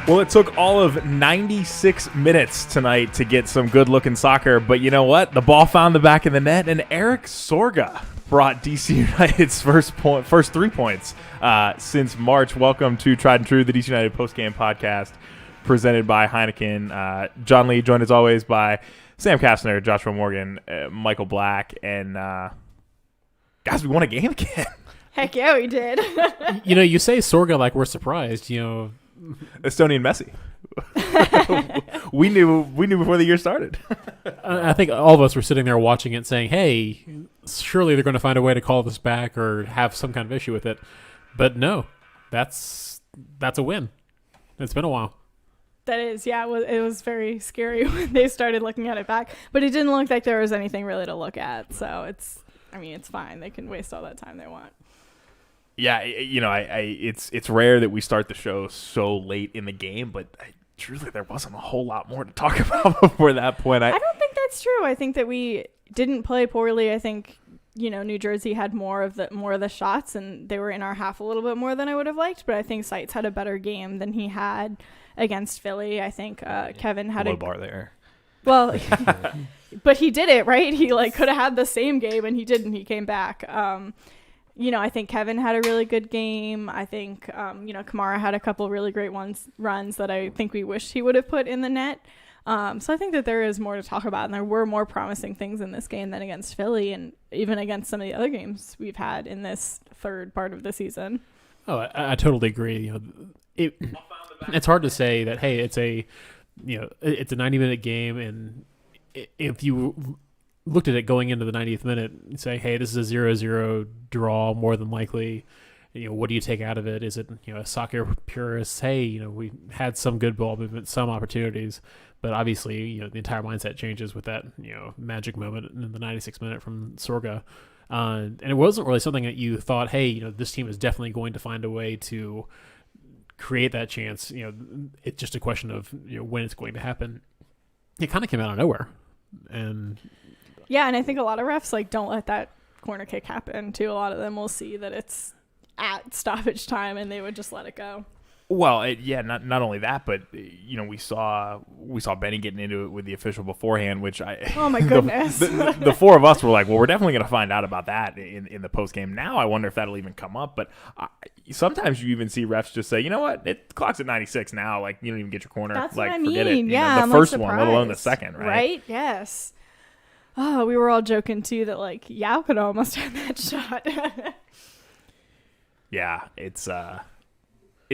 Well, it took all of 96 minutes tonight to get some good-looking soccer, but you know what? The ball found the back of the net, and Eric Sorga brought DC United's first 3 points since March. Welcome to Tried and True, the DC United Postgame podcast presented by Heineken. John Lee, joined as always by Sam Kastner, Joshua Morgan, Michael Black, and guys, we won a game again. Heck yeah, we did. You say Sorga like we're surprised, Estonian Messi. we knew before the year started. I think all of us were sitting there watching it saying, hey, surely they're going to find a way to call this back or have some kind of issue with it. But no, that's a win. It's been a while. That is, yeah, it was very scary when they started looking at it back. But it didn't look like there was anything really to look at. So it's fine. They can waste all that time they want. Yeah, it's rare that we start the show so late in the game, but truly there wasn't a whole lot more to talk about before that point. I don't think that's true. I think that we didn't play poorly. I think New Jersey had more of the shots, and they were in our half a little bit more than I would have liked. But I think Seitz had a better game than he had against Philly. I think Kevin had low bar there. Well, but he did it right. He could have had the same game, and he didn't. He came back. I think Kevin had a really good game. I think, Kamara had a couple really great runs that I think we wish he would have put in the net. So I think that there is more to talk about, and there were more promising things in this game than against Philly and even against some of the other games we've had in this third part of the season. Oh, I totally agree. It's hard to say that, hey, it's a 90-minute game, and if you looked at it going into the 90th minute and say, hey, this is a 0-0 draw more than likely. What do you take out of it? Is it, a soccer purist? Hey, we had some good ball movement, some opportunities, but obviously, the entire mindset changes with that, magic moment in the 96th minute from Sorga. And it wasn't really something that you thought, hey, this team is definitely going to find a way to create that chance. It's just a question of, when it's going to happen. It kind of came out of nowhere. And yeah, and I think a lot of refs don't let that corner kick happen too. A lot of them will see that it's at stoppage time, and they would just let it go. Well, not only that, but we saw Benny getting into it with the official beforehand, which oh my goodness, the four of us were like, well, we're definitely going to find out about that in the post game. Now I wonder if that'll even come up. But sometimes you even see refs just say, you know what, it clock's at 96 now. You don't even get your corner. That's what I mean. Forget it. Yeah, the first one, let alone the second, right? Right? Yes. Oh, we were all joking too that Yao could almost have that shot. Yeah, it's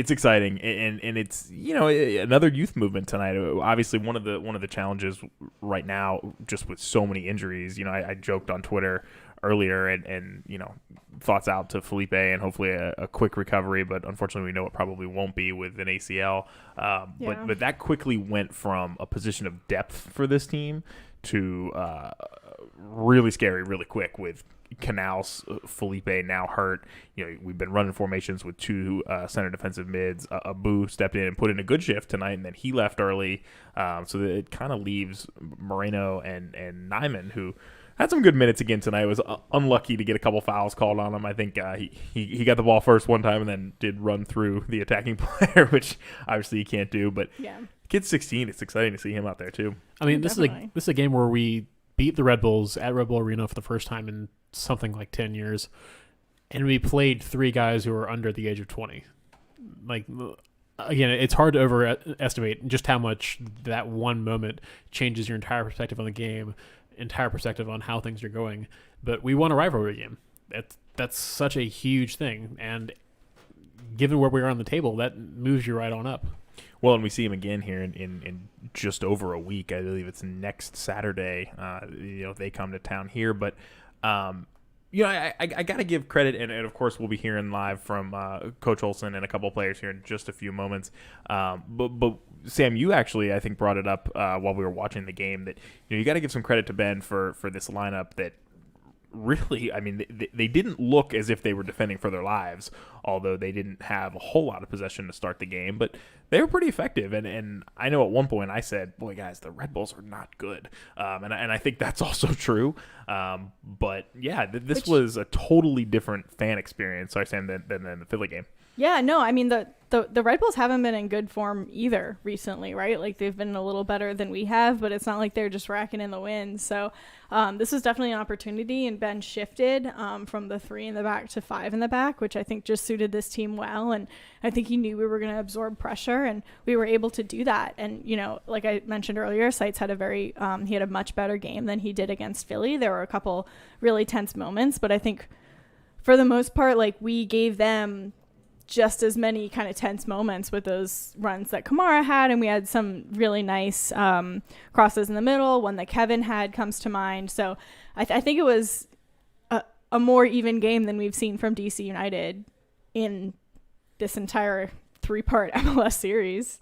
exciting, and it's another youth movement tonight. Obviously, one of the challenges right now, just with so many injuries. I joked on Twitter earlier, and thoughts out to Felipe, and hopefully a quick recovery. But unfortunately, we know it probably won't be with an ACL. But that quickly went from a position of depth for this team to really scary, really quick with Canals, Felipe now hurt. We've been running formations with two center defensive mids. Abu stepped in and put in a good shift tonight, and then he left early. So that it kind of leaves Moreno and Nyman, who had some good minutes again tonight. Was unlucky to get a couple fouls called on him. I think he got the ball first one time and then did run through the attacking player, which obviously you can't do. But yeah. Kid's 16. It's exciting to see him out there too. I mean, this is a game where we beat the Red Bulls at Red Bull Arena for the first time in something like 10 years, and we played three guys who are under the age of 20. Again, it's hard to overestimate just how much that one moment changes your entire perspective on the game, entire perspective on how things are going. But we won a rivalry game. That's such a huge thing, and given where we are on the table, that moves you right on up. Well, and we see him again here in just over a week. I believe it's next Saturday. They come to town here. But, I got to give credit, and of course we'll be hearing live from Coach Olsen and a couple of players here in just a few moments. But Sam, you actually, I think, brought it up while we were watching the game that you got to give some credit to Ben for this lineup that really, I mean, they didn't look as if they were defending for their lives, although they didn't have a whole lot of possession to start the game, but they were pretty effective. And I know at one point I said, boy, guys, the Red Bulls are not good. And I think that's also true. But yeah, this was a totally different fan experience, sorry, Sam, than the Philly game. Yeah, no, I mean the Red Bulls haven't been in good form either recently, right? Like they've been a little better than we have, but it's not like they're just racking in the wins. So this was definitely an opportunity, and Ben shifted from the 3 in the back to 5 in the back, which I think just suited this team well. And I think he knew we were going to absorb pressure, and we were able to do that. And, you know, like I mentioned earlier, Seitz had he had a much better game than he did against Philly. There were a couple really tense moments, but I think for the most part, like we gave them just as many kind of tense moments with those runs that Kamara had, and we had some really nice crosses in the middle. One that Kevin had comes to mind. So I think it was a more even game than we've seen from DC United in this entire 3-part MLS series.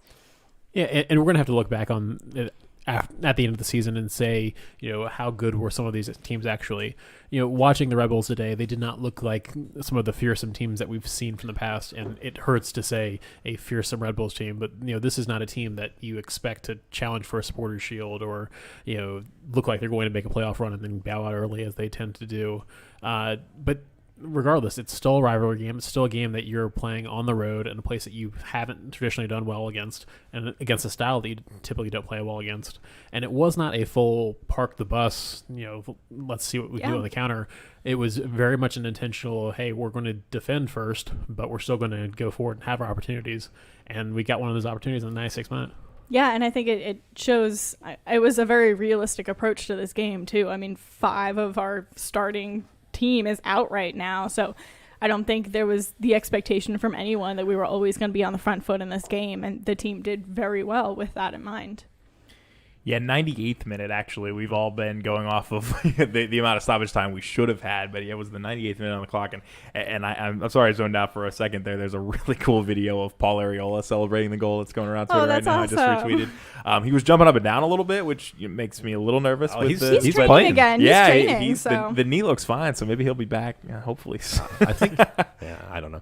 Yeah, and we're going to have to look back on it at the end of the season and say, you know, how good were some of these teams actually. You know, watching the Red Bulls today, they did not look like some of the fearsome teams that we've seen from the past, and it hurts to say a fearsome Red Bulls team, but, you know, this is not a team that you expect to challenge for a supporters shield or, you know, look like they're going to make a playoff run and then bow out early as they tend to do. But regardless, it's still a rivalry game. It's still a game that you're playing on the road in a place that you haven't traditionally done well against, and against a style that you typically don't play well against. And it was not a full park the bus, you know, let's see what we do on the counter. It was very much an intentional, hey, we're going to defend first, but we're still going to go forward and have our opportunities. And we got one of those opportunities in the 96th minute. Yeah, and I think it shows it was a very realistic approach to this game, too. I mean, 5 of our starting team is out right now, so I don't think there was the expectation from anyone that we were always going to be on the front foot in this game, and the team did very well with that in mind. Yeah, 98th minute, actually. We've all been going off of the amount of stoppage time we should have had, but yeah, it was the 98th minute on the clock. And I'm sorry I zoned out for a second there. There's a really cool video of Paul Arriola celebrating the goal that's going around Twitter right now. Awesome. I just retweeted. He was jumping up and down a little bit, which makes me a little nervous. He's training again. Yeah, he's training, so. the knee looks fine, so maybe he'll be back, hopefully. I think, I don't know.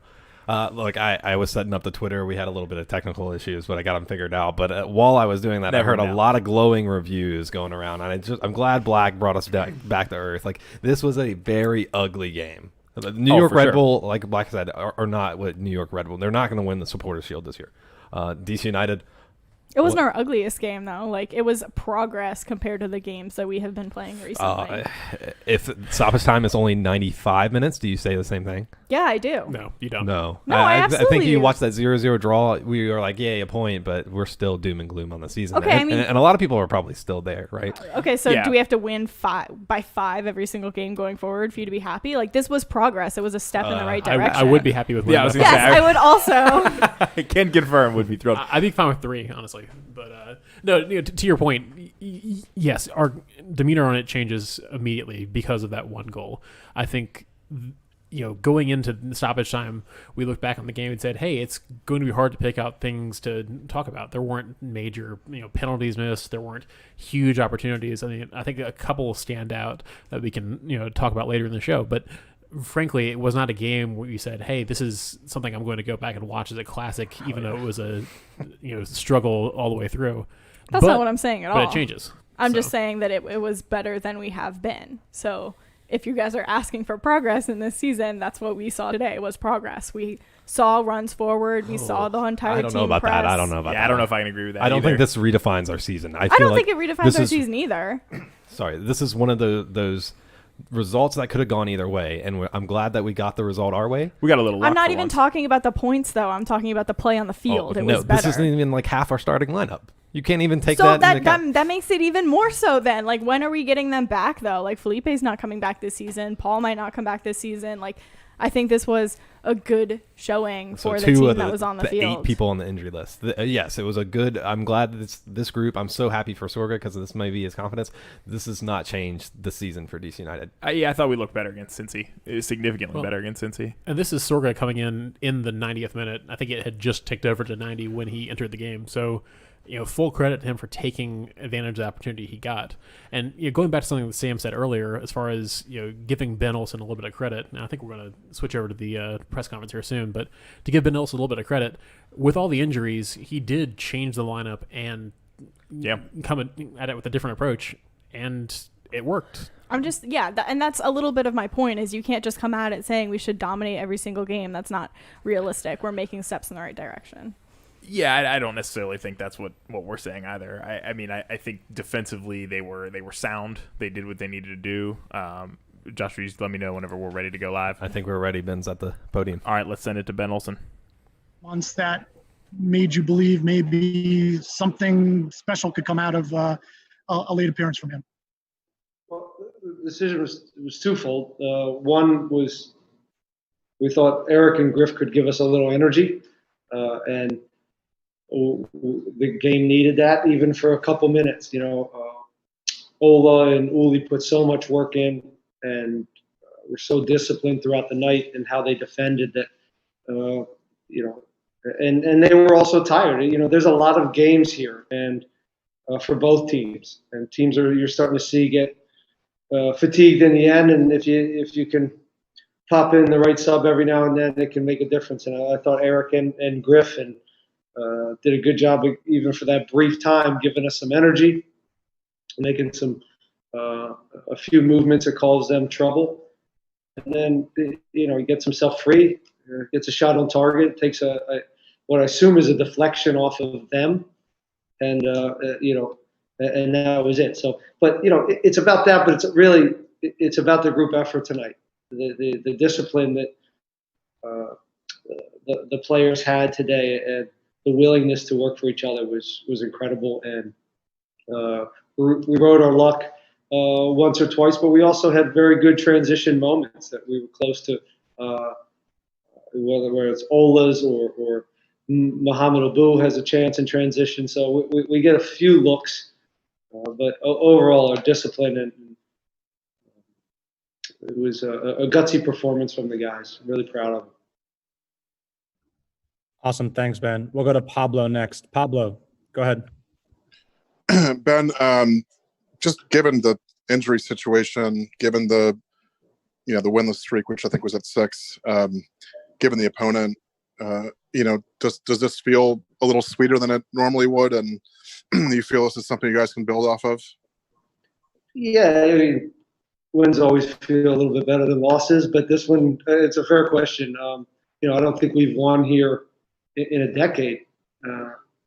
Look, I was setting up the Twitter. We had a little bit of technical issues, but I got them figured out. But while I was doing that, I heard a lot of glowing reviews going around, and I'm glad Black brought us back to earth. Like, this was a very ugly game. The New York Red Bull, like Black said, are not what New York Red Bull. They're not going to win the Supporters Shield this year. DC United. It wasn't our ugliest game, though. Like, it was progress compared to the games that we have been playing recently. If stoppage time is only 95 minutes, do you say the same thing? Yeah, I do. No, you don't. No. I absolutely I think you do. watched that 0-0 draw. We were like, yay, a point, but we're still doom and gloom on the season. Okay, and a lot of people are probably still there, right? Okay, so do we have to win by 5 every single game going forward for you to be happy? Like, this was progress. It was a step in the right direction. I would be happy with I was going to say. I would also. I can confirm would be thrilled. I'd be fine with 3, honestly. But no, you know, to your point, yes, our demeanor on it changes immediately because of that one goal. I think, you know, going into the stoppage time, we looked back on the game and said, hey, it's going to be hard to pick out things to talk about. There weren't major, you know, penalties missed. There weren't huge opportunities. I mean, I think a couple stand out that we can, you know, talk about later in the show. But frankly, it was not a game where you said, hey, this is something I'm going to go back and watch as a classic, even though it was a, you know, struggle all the way through. That's not what I'm saying at all. But it changes. I'm just saying that it was better than we have been. So if you guys are asking for progress in this season, that's what we saw today was progress. We saw runs forward. We saw the entire team I don't know about press. that. I don't know about that. I don't know if I can agree with that. I don't either. think this redefines our season. I don't think it redefines our season either. Sorry, this is one of those results that could have gone either way, and I'm glad that we got the result our way. We got a little. I'm not even talking about the points, though. I'm talking about the play on the field. It was better. This isn't even like half our starting lineup. You can't even take that. So that makes it even more so. Then, like, when are we getting them back though? Like, Felipe's not coming back this season. Paul might not come back this season. Like, I think this was a good showing for the team that was on the field. 8 people on the injury list. Yes, it was a good. I'm glad that this group. I'm so happy for Sorga because this may be his confidence. This has not changed the season for DC United. I thought we looked better against Cincy. It was significantly better against Cincy. And this is Sorga coming in the 90th minute. I think it had just ticked over to 90 when he entered the game. So, you know, full credit to him for taking advantage of the opportunity he got. And, you know, going back to something that Sam said earlier, as far as, you know, giving Ben Olsen a little bit of credit. Now, I think we're going to switch over to the press conference here soon, but to give Ben Olsen a little bit of credit, with all the injuries, he did change the lineup and come at it with a different approach, and it worked. I'm just, yeah, and that's a little bit of my point is you can't just come at it saying we should dominate every single game. That's not realistic. We're making steps in the right direction. Yeah, I don't necessarily think that's what we're saying either. I mean, I think defensively they were sound. They did what they needed to do. Josh, you let me know whenever we're ready to go live. I think we're ready. Ben's at the podium. All right, let's send it to Ben Olsen. Once that made you believe maybe something special could come out of a late appearance from him? Well, the decision was twofold. One was we thought Eric and Griff could give us a little energy, and the game needed that even for a couple minutes. Ola and Uli put so much work in, and were so disciplined throughout the night and how they defended that. And they were also tired. There's a lot of games here, and for both teams, and you're starting to see get fatigued in the end. And if you can pop in the right sub every now and then, it can make a difference. And I thought Eric and Griff did a good job, even for that brief time, giving us some energy, making some a few movements that caused them trouble. And then he gets himself free, gets a shot on target, takes what I assume is a deflection off of them, and and that was it. So, but it's about that, but it's about the group effort tonight, the discipline that the players had today, and the willingness to work for each other was incredible. And we rode our luck once or twice, but we also had very good transition moments that we were close to, whether it's Ola's or Muhammad Abu has a chance in transition. So we get a few looks, but overall our discipline, and it was a gutsy performance from the guys. Really proud of them. Awesome. Thanks, Ben. We'll go to Pablo next. Pablo, go ahead. Ben, just given the injury situation, given the winless streak, which I think was at 6, given the opponent, does this feel a little sweeter than it normally would? And do you feel this is something you guys can build off of? Yeah, I mean, wins always feel a little bit better than losses, but this one, it's a fair question. I don't think we've won here in a decade.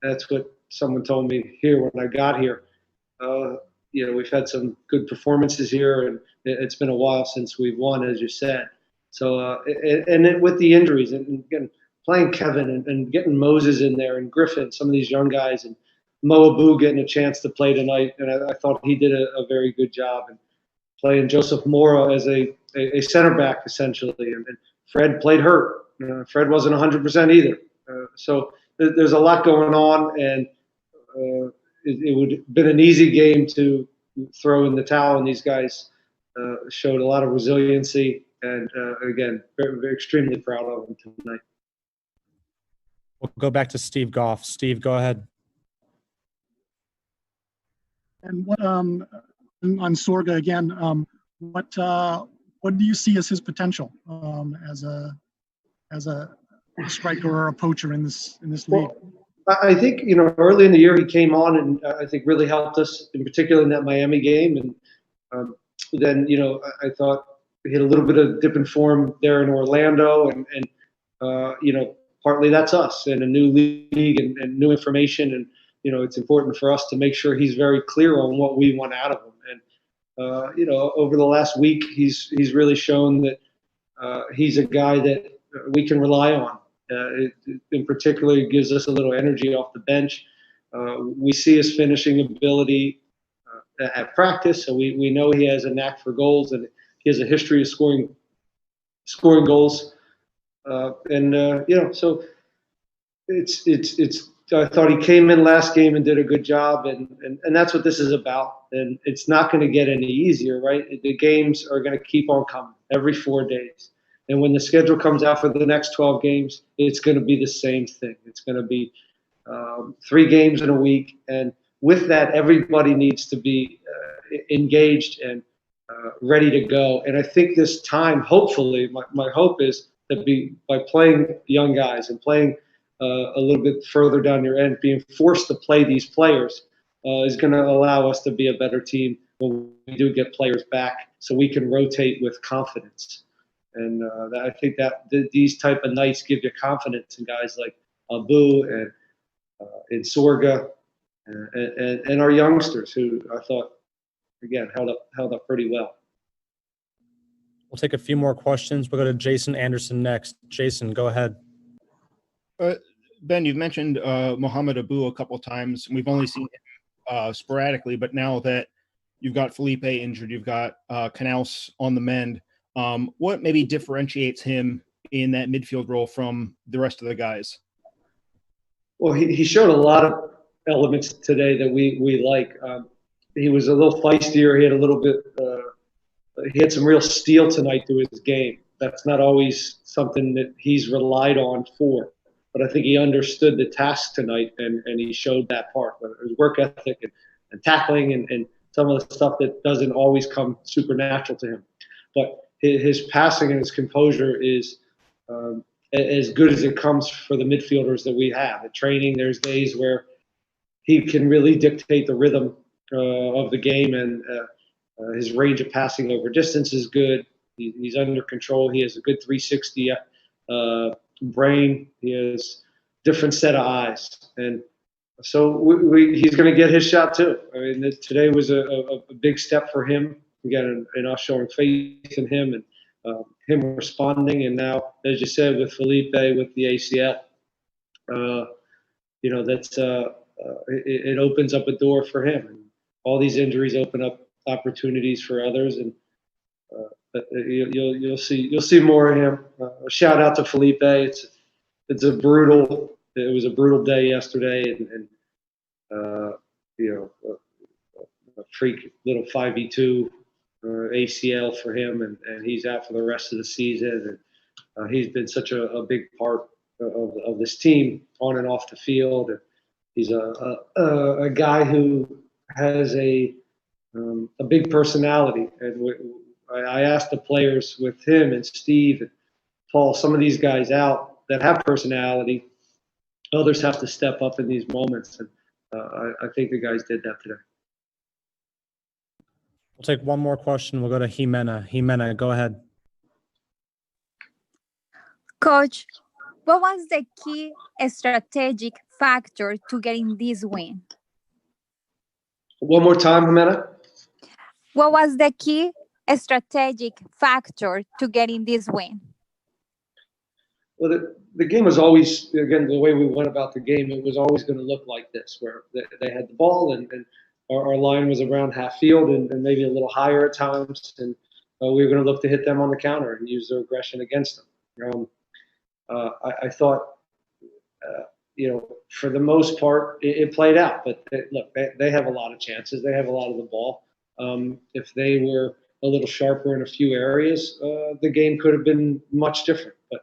That's what someone told me here when I got here. We've had some good performances here, and it's been a while since we've won, as you said. So, with the injuries, and again, playing Kevin and getting Moses in there, and Griffin, some of these young guys, and Mo Abu getting a chance to play tonight, and I thought he did a very good job. And playing Joseph Mora as a center back, essentially, and Fred played hurt. Fred wasn't 100% either. So there's a lot going on, and it would have been an easy game to throw in the towel, and these guys showed a lot of resiliency, and again, very extremely proud of them tonight. We'll go back to Steve Goff. Steve, go ahead. And what on Sorga again? What do you see as his potential as a striker or a poacher in this league? Well, I think early in the year he came on and I think really helped us, in particular in that Miami game. And then I thought he had a little bit of dip in form there in Orlando, and partly that's us and a new league and new information, and it's important for us to make sure he's very clear on what we want out of him. And over the last week, he's really shown that he's a guy that we can rely on. In particular, it gives us a little energy off the bench. We see his finishing ability at practice, so we know he has a knack for goals, and he has a history of scoring goals. So it's. I thought he came in last game and did a good job, and that's what this is about. And it's not going to get any easier, right? The games are going to keep on coming every 4 days. And when the schedule comes out for the next 12 games, it's going to be the same thing. It's going to be 3 games in a week. And with that, everybody needs to be engaged and ready to go. And I think this time, hopefully, my hope is that by playing young guys and playing a little bit further down your end, being forced to play these players is going to allow us to be a better team when we do get players back, so we can rotate with confidence. And I think that these type of nights give you confidence in guys like Abu and in Sorga and our youngsters, who I thought again held up pretty well. We'll take a few more questions. We'll go to Jason Anderson next. Jason, go ahead. Ben, you've mentioned Mohamed Abu a couple of times. We've only seen him sporadically, but now that you've got Felipe injured, you've got Canals on the mend. What maybe differentiates him in that midfield role from the rest of the guys? Well, he showed a lot of elements today that we like. He was a little feistier. He had a little bit. He had some real steel tonight through his game. That's not always something that he's relied on for. But I think he understood the task tonight, and he showed that part, whether it was work ethic and tackling and some of the stuff that doesn't always come supernatural to him. But his passing and his composure is as good as it comes for the midfielders that we have. At training, there's days where he can really dictate the rhythm of the game, and his range of passing over distance is good. He's under control. He has a good 360 brain. He has different set of eyes, and so he's going to get his shot too. I mean, today was a big step for him. Again, in us showing faith in him and him responding, and now, as you said, with Felipe with the ACL, that's it opens up a door for him. And all these injuries open up opportunities for others, and you'll see more of him. A shout out to Felipe. It was a brutal day yesterday, and a freak little 5v2 ACL for him, and he's out for the rest of the season. And he's been such a big part of this team on and off the field. And he's a guy who has a big personality, and I asked the players with him and Steve and Paul, some of these guys out that have personality, others have to step up in these moments, and I think the guys did that today. We'll take one more question. We'll go to Jimena. Jimena, go ahead. Coach, what was the key strategic factor to getting this win? One more time, Jimena. What was the key strategic factor to getting this win? Well, the game was always, again, the way we went about the game, it was always going to look like this, where they had the ball and our line was around half field and maybe a little higher at times, and we were going to look to hit them on the counter and use their aggression against them. I thought, for the most part, it played out. But they have a lot of chances. They have a lot of the ball. If they were a little sharper in a few areas, the game could have been much different. But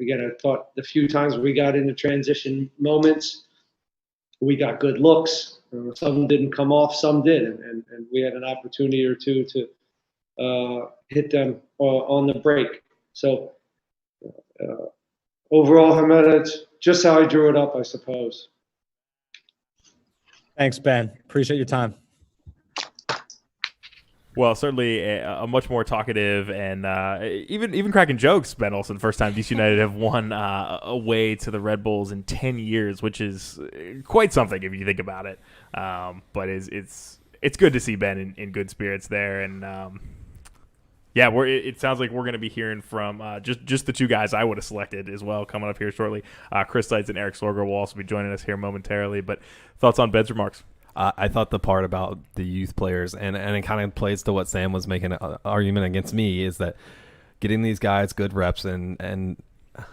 again, I thought the few times we got into transition moments, we got good looks. Some didn't come off, some did, and we had an opportunity or two to hit them on the break. So overall, Hamada, it's just how I drew it up, I suppose. Thanks, Ben. Appreciate your time. Well, certainly a much more talkative and even cracking jokes, Ben Olsen. First time DC United have won away to the Red Bulls in 10 years, which is quite something if you think about it. But it's good to see Ben in good spirits there. And it sounds like we're going to be hearing from just the two guys I would have selected as well coming up here shortly. Chris Seitz and Eric Sorger will also be joining us here momentarily. But thoughts on Ben's remarks? I thought the part about the youth players, and it kind of plays to what Sam was making an argument against me, is that getting these guys good reps and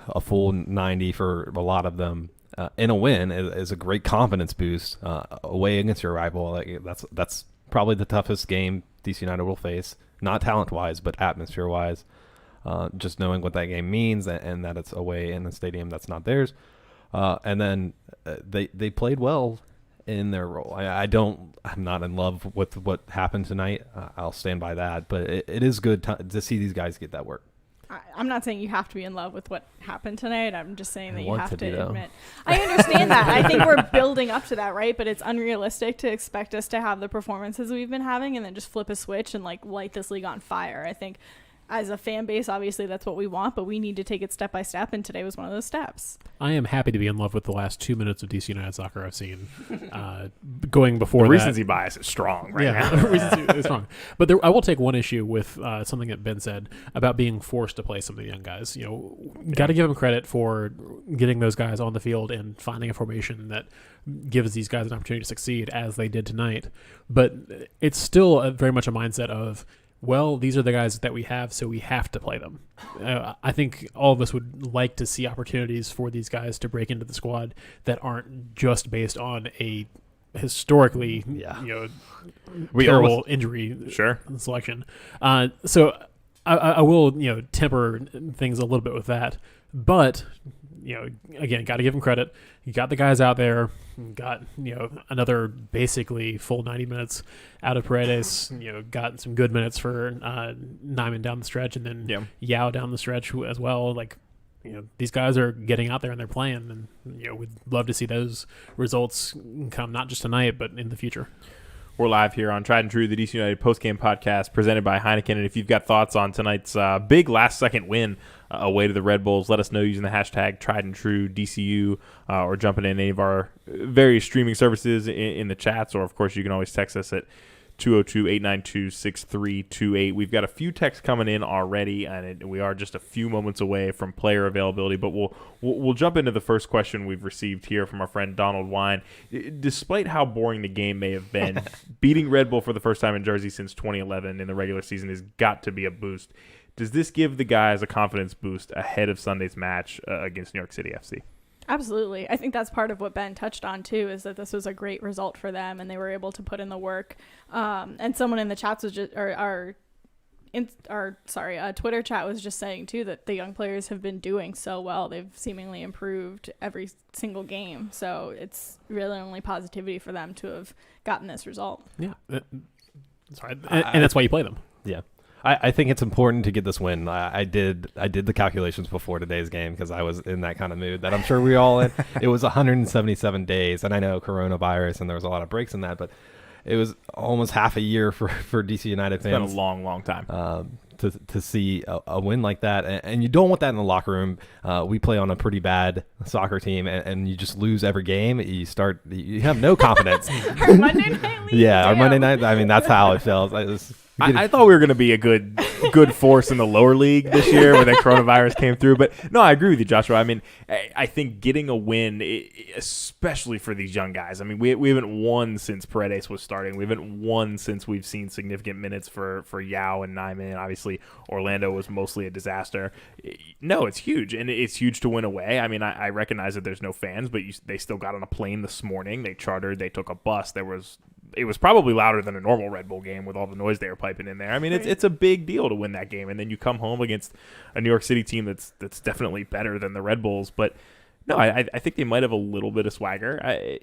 a full 90 for a lot of them in a win is a great confidence boost away against your rival. Like, that's probably the toughest game DC United will face, not talent-wise, but atmosphere-wise. Just knowing what that game means and that it's away in a stadium that's not theirs. And then they played well in their role. I'm not in love with what happened tonight. I'll stand by that, but it is good to see these guys get that work. I'm not saying you have to be in love with what happened tonight. I'm just saying that you want have to to be, though. admit. I understand that. I think we're building up to that, right? But it's unrealistic to expect us to have the performances we've been having and then just flip a switch and like light this league on fire. I think as a fan base, obviously that's what we want, but we need to take it step by step, and today was one of those steps. I am happy to be in love with the last 2 minutes of DC United soccer I've seen. Going before The that, recency bias is strong right now. recency is strong. But I will take one issue with something that Ben said about being forced to play some of the young guys. Got to give them credit for getting those guys on the field and finding a formation that gives these guys an opportunity to succeed as they did tonight. But it's still very much a mindset of, well, these are the guys that we have, so we have to play them. I think all of us would like to see opportunities for these guys to break into the squad that aren't just based on a historically, terrible injury selection. So I will, temper things a little bit with that. But, again, got to give them credit. You got the guys out there. Got, another basically full 90 minutes out of Paredes. Got some good minutes for Nyman down the stretch, and then Yao down the stretch as well. Like, these guys are getting out there and they're playing, and we'd love to see those results come not just tonight but in the future. We're live here on Tried and True, the DC United postgame podcast presented by Heineken. And if you've got thoughts on tonight's big last-second win away to the Red Bulls, let us know using the hashtag Tried and True DCU or jumping in any of our various streaming services in the chats. Or, of course, you can always text us at 202-892-6328. We've got a few texts coming in already, and we are just a few moments away from player availability. But we'll jump into the first question we've received here from our friend Donald Wine. Despite how boring the game may have been, beating Red Bull for the first time in Jersey since 2011 in the regular season has got to be a boost. Does this give the guys a confidence boost ahead of Sunday's match against New York City FC? Absolutely. I think that's part of what Ben touched on too, is that this was a great result for them and they were able to put in the work. And someone in the chats was just, our Twitter chat was just saying too that the young players have been doing so well. They've seemingly improved every single game. So it's really only positivity for them to have gotten this result. Yeah. And that's why you play them. Yeah. I think it's important to get this win. I did the calculations before today's game because I was in that kind of mood that I'm sure we're all in. It was 177 days, and I know coronavirus, and there was a lot of breaks in that, but it was almost half a year for DC United fans. It's been a long, long time. To see a win like that, and you don't want that in the locker room. We play on a pretty bad soccer team, and you just lose every game. You have no confidence. Our Monday night league. Yeah, our Monday night. I mean, that's how it feels. I thought we were going to be a good force in the lower league this year when the coronavirus came through. But no, I agree with you, Joshua. I mean, I think getting a win, especially for these young guys. I mean, we haven't won since Paredes was starting. We haven't won since we've seen significant minutes for Yao and Nyman. Obviously, Orlando was mostly a disaster. No, it's huge, and it's huge to win away. I mean, I recognize that there's no fans, but they still got on a plane this morning. They chartered. They took a bus. It was probably louder than a normal Red Bull game with all the noise they were piping in there. I mean, it's a big deal to win that game, and then you come home against a New York City team that's definitely better than the Red Bulls. But no, I think they might have a little bit of swagger.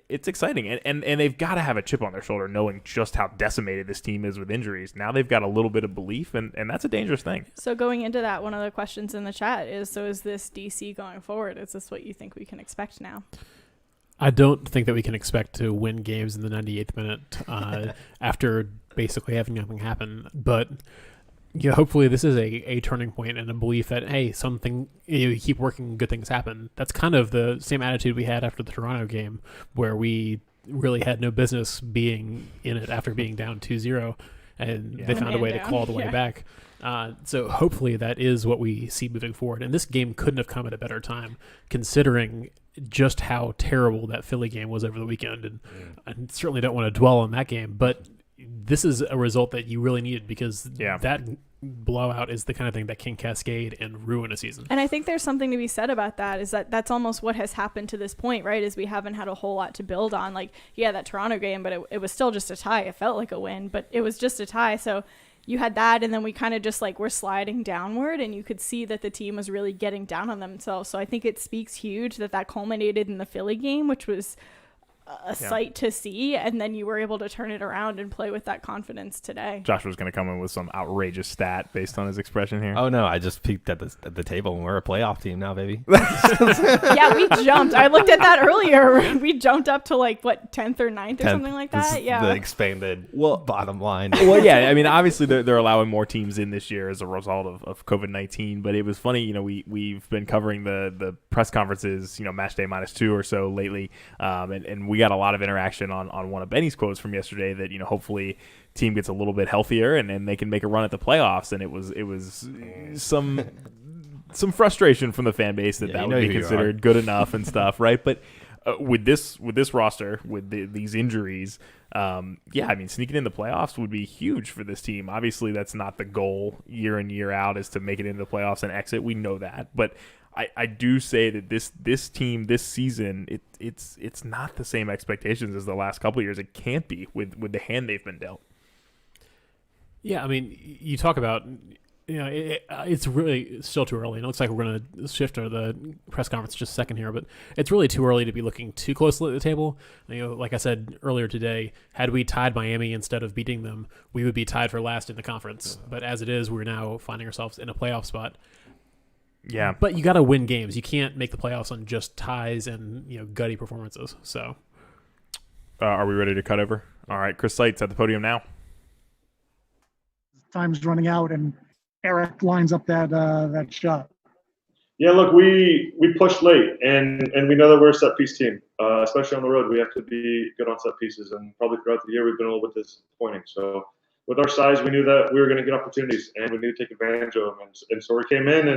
It's exciting, and they've got to have a chip on their shoulder knowing just how decimated this team is with injuries. Now they've got a little bit of belief, and that's a dangerous thing. So going into that, one of the questions in the chat is, so is this DC going forward? Is this what you think we can expect now? I don't think that we can expect to win games in the 98th minute after basically having nothing happen. But hopefully this is a turning point and a belief that, hey, something, you keep working, good things happen. That's kind of the same attitude we had after the Toronto game, where we really had no business being in it after being down 2-0, and they found a way to claw the way back. So hopefully that is what we see moving forward. And this game couldn't have come at a better time, considering just how terrible that Philly game was over the weekend. And I certainly don't want to dwell on that game, but this is a result that you really needed, because that blowout is the kind of thing that can cascade and ruin a season. And I think there's something to be said about that, is that that's almost what has happened to this point, right? Is we haven't had a whole lot to build on. Like, that Toronto game, but it was still just a tie. It felt like a win, but it was just a tie. So you had that, and then we kind of just were sliding downward, and you could see that the team was really getting down on themselves. So I think it speaks huge that culminated in the Philly game, which was a sight to see, and then you were able to turn it around and play with that confidence today. Josh was going to come in with some outrageous stat based on his expression here. Oh no, I just peeked at the table and we're a playoff team now, baby. Yeah, we jumped. I looked at that earlier. We jumped up to 10th or 9th or something like that. Yeah, the expanded bottom line. Well, yeah, I mean, obviously they're allowing more teams in this year as a result of COVID-19. But it was funny, we've been covering the press conferences, match day -2 or so lately, and we got a lot of interaction on one of Benny's quotes from yesterday that hopefully team gets a little bit healthier and they can make a run at the playoffs. And it was some frustration from the fan base that would be considered good enough and stuff, right? But with this roster, with these injuries, sneaking in the playoffs would be huge for this team. Obviously, that's not the goal year in, year out, is to make it into the playoffs and exit. We know that, but I do say that this team this season, it's not the same expectations as the last couple of years. It can't be with the hand they've been dealt. Yeah, I mean, you talk about, it's really still too early. It looks like we're going to shift to the press conference just a second here, but it's really too early to be looking too closely at the table. Like I said earlier today, had we tied Miami instead of beating them, we would be tied for last in the conference. But as it is, we're now finding ourselves in a playoff spot. Yeah, but you got to win games. You can't make the playoffs on just ties and gutty performances. So, are we ready to cut over? All right, Chris Seitz at the podium now. Time's running out, and Eric lines up that shot. Yeah, look, we pushed late, and we know that we're a set piece team, especially on the road. We have to be good on set pieces, and probably throughout the year we've been a little bit disappointing. So, with our size, we knew that we were going to get opportunities, and we need to take advantage of them. And so we came in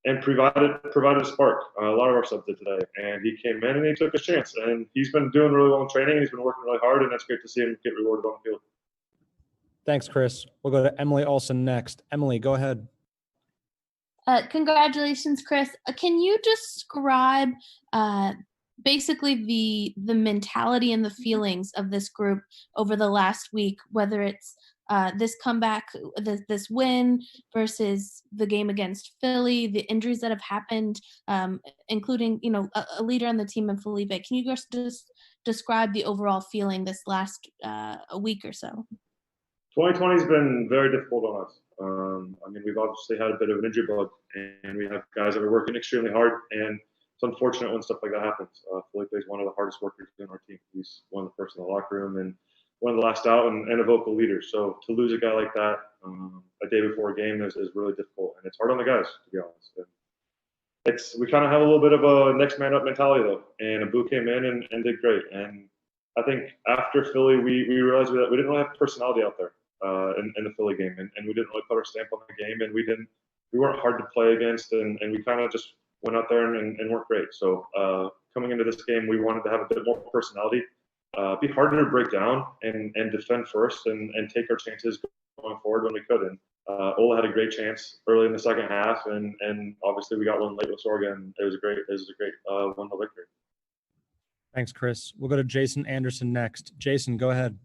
and provided a spark. A lot of our subs did today, and he came in and he took a chance. And he's been doing really well in training. He's been working really hard, and that's great to see him get rewarded on the field. Thanks, Chris. We'll go to Emily Olson next. Emily, go ahead. Congratulations, Chris. Can you describe basically the mentality and the feelings of this group over the last week, whether it's this comeback, this win versus the game against Philly, the injuries that have happened, including, a leader on the team in Felipe. Can you just describe the overall feeling this last a week or so? 2020 has been very difficult on us. We've obviously had a bit of an injury bug, and we have guys that are working extremely hard, and it's unfortunate when stuff like that happens. Felipe is one of the hardest workers in our team. He's one of the first in the locker room and one of the last out, and a vocal leader. So to lose a guy like that a day before a game is really difficult, and it's hard on the guys, to be honest. And we kind of have a little bit of a next man up mentality though, and Abu came in and did great. And I think after Philly, we realized that we didn't really have personality out there in the Philly game, and we didn't really put our stamp on the game, and we weren't hard to play against, and we kind of just went out there and weren't great. So coming into this game, we wanted to have a bit more personality, be harder to break down and defend first and take our chances going forward when we could. And Ola had a great chance early in the second half, and obviously we got one late with Sorga, and it was a great 1-0 victory. Thanks, Chris. We'll go to Jason Anderson next. Jason, go ahead.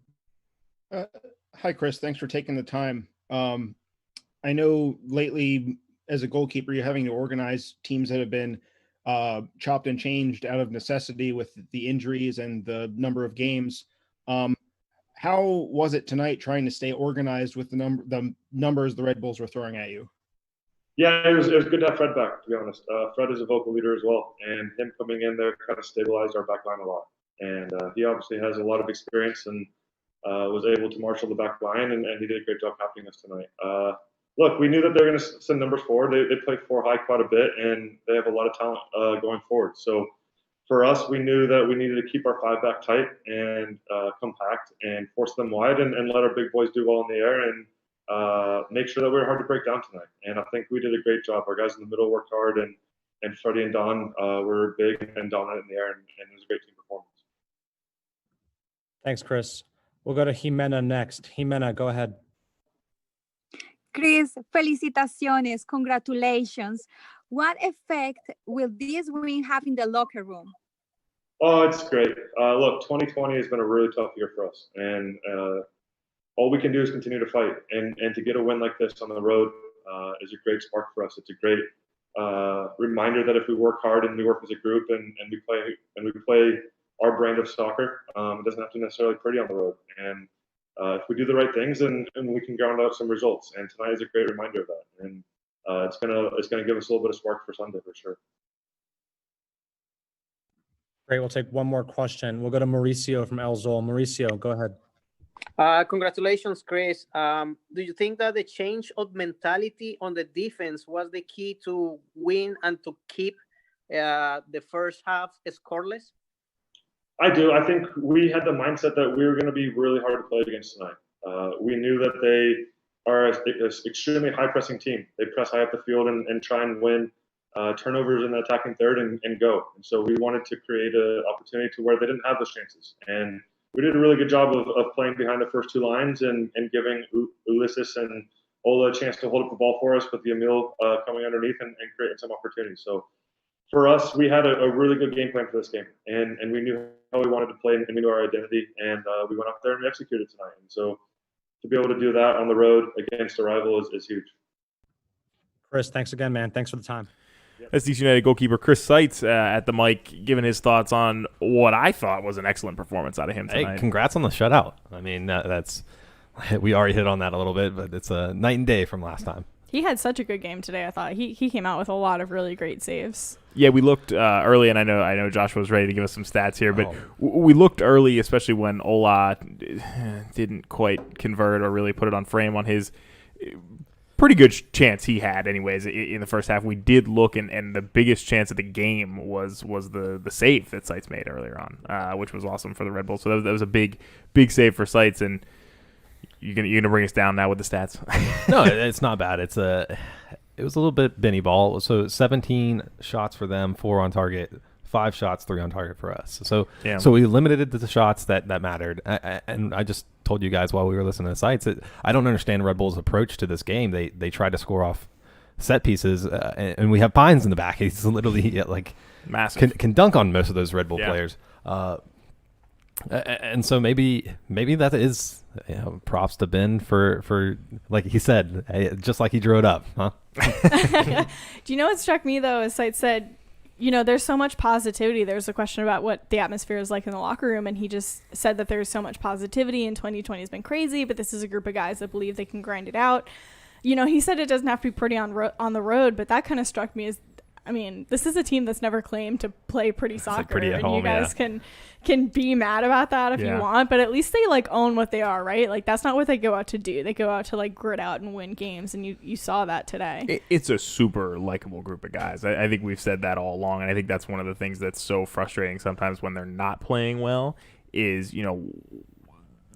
Hi, Chris. Thanks for taking the time. I know lately, as a goalkeeper, you're having to organize teams that have been chopped and changed out of necessity with the injuries and the number of games. How was it tonight trying to stay organized with the numbers the Red Bulls were throwing at you? Yeah, it was good to have Fred back, to be honest. Fred is a vocal leader as well, and him coming in there kind of stabilized our back line a lot. And he obviously has a lot of experience and was able to marshal the back line, and he did a great job captaining us tonight. Look, we knew that they're going to send numbers forward. They play 4 high quite a bit, and they have a lot of talent going forward. So for us, we knew that we needed to keep our 5 back tight and compact and force them wide and let our big boys do well in the air and make sure that we were hard to break down tonight. And I think we did a great job. Our guys in the middle worked hard, and Freddie and Don were big and dominant in the air, and it was a great team performance. Thanks, Chris. We'll go to Jimena next. Jimena, go ahead. Chris, felicitaciones, congratulations. What effect will this win have in the locker room? Oh, it's great. Look, 2020 has been a really tough year for us, and all we can do is continue to fight. And to get a win like this on the road is a great spark for us. It's a great reminder that if we work hard and we work as a group and we play our brand of soccer. It doesn't have to necessarily be pretty on the road. And if we do the right things, and we can ground out some results. And tonight is a great reminder of that. And it's gonna give us a little bit of spark for Sunday for sure. Great. We'll take one more question. We'll go to Mauricio from El Zol. Mauricio, go ahead. Congratulations, Chris. Do you think that the change of mentality on the defense was the key to win and to keep the first half scoreless? I do. I think we had the mindset that we were going to be really hard to play against tonight. We knew that they are an extremely high-pressing team. They press high up the field and try and win turnovers in the attacking third and go. And so we wanted to create an opportunity to where they didn't have those chances. And we did a really good job of playing behind the first two lines and giving Ulysses and Ola a chance to hold up the ball for us with the Emil coming underneath and creating some opportunities. So for us, we had a really good game plan for this game. And we knew how we wanted to play and we knew our identity. And we went up there and we executed tonight. And so to be able to do that on the road against a rival is huge. Chris, thanks again, man. Thanks for the time. That's DC United goalkeeper Chris Seitz at the mic, giving his thoughts on what I thought was an excellent performance out of him tonight. Hey, congrats on the shutout. I mean, that's we already hit on that a little bit, but it's a night and day from last time. He had such a good game today. I thought he came out with a lot of really great saves. Yeah, we looked early, and I know Joshua was ready to give us some stats here, but we looked early, especially when Ola didn't quite convert or really put it on frame on his pretty good chance he had anyways in the first half. We did look, and the biggest chance of the game was the save that Seitz made earlier on, which was awesome for the Red Bull. So that was a big save for Seitz, and you're gonna bring us down now with the stats. No, it's not bad. It was a little bit Benny ball. So 17 shots for them, 4 on target, 5 shots, 3 on target for us. So we limited it to the shots that mattered. And I just told you guys while we were listening to the sites that I don't understand Red Bull's approach to this game. They tried to score off set pieces, and we have Pines in the back. He's literally like massive. Can dunk on most of those Red Bull players. And so maybe that is props to Ben for like he said, just like he drew it up, huh? Do you know what struck me though? Is Seitz said, there's so much positivity. There's a question about what the atmosphere is like in the locker room, and he just said that there's so much positivity, and 2020 has been crazy, but this is a group of guys that believe they can grind it out. He said it doesn't have to be pretty on the road, but that kind of struck me as, this is a team that's never claimed to play pretty soccer, pretty at and home, you guys can be mad about that if you want, but at least they own what they are, right? Like that's not what they go out to do. They go out to grit out and win games, and you saw that today. It's a super likable group of guys. I think we've said that all along, and I think that's one of the things that's so frustrating sometimes when they're not playing well is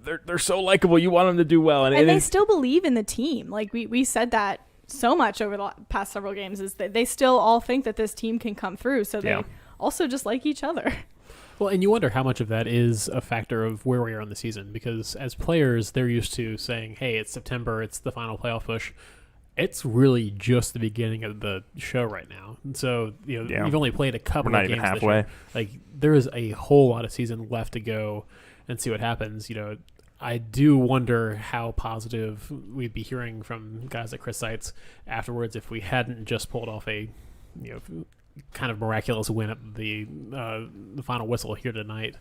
they're so likable. You want them to do well, and they still believe in the team. Like we said that so much over the past several games, is that they still all think that this team can come through. So they also just like each other. Well, and you wonder how much of that is a factor of where we are in the season, because as players, they're used to saying, hey, it's September, it's the final playoff push. It's really just the beginning of the show right now. And so, you've only played a couple of games. We're not even halfway. Like, there is a whole lot of season left to go and see what happens. I do wonder how positive we'd be hearing from guys like Chris Seitz afterwards if we hadn't just pulled off a, kind of miraculous win at the final whistle here tonight.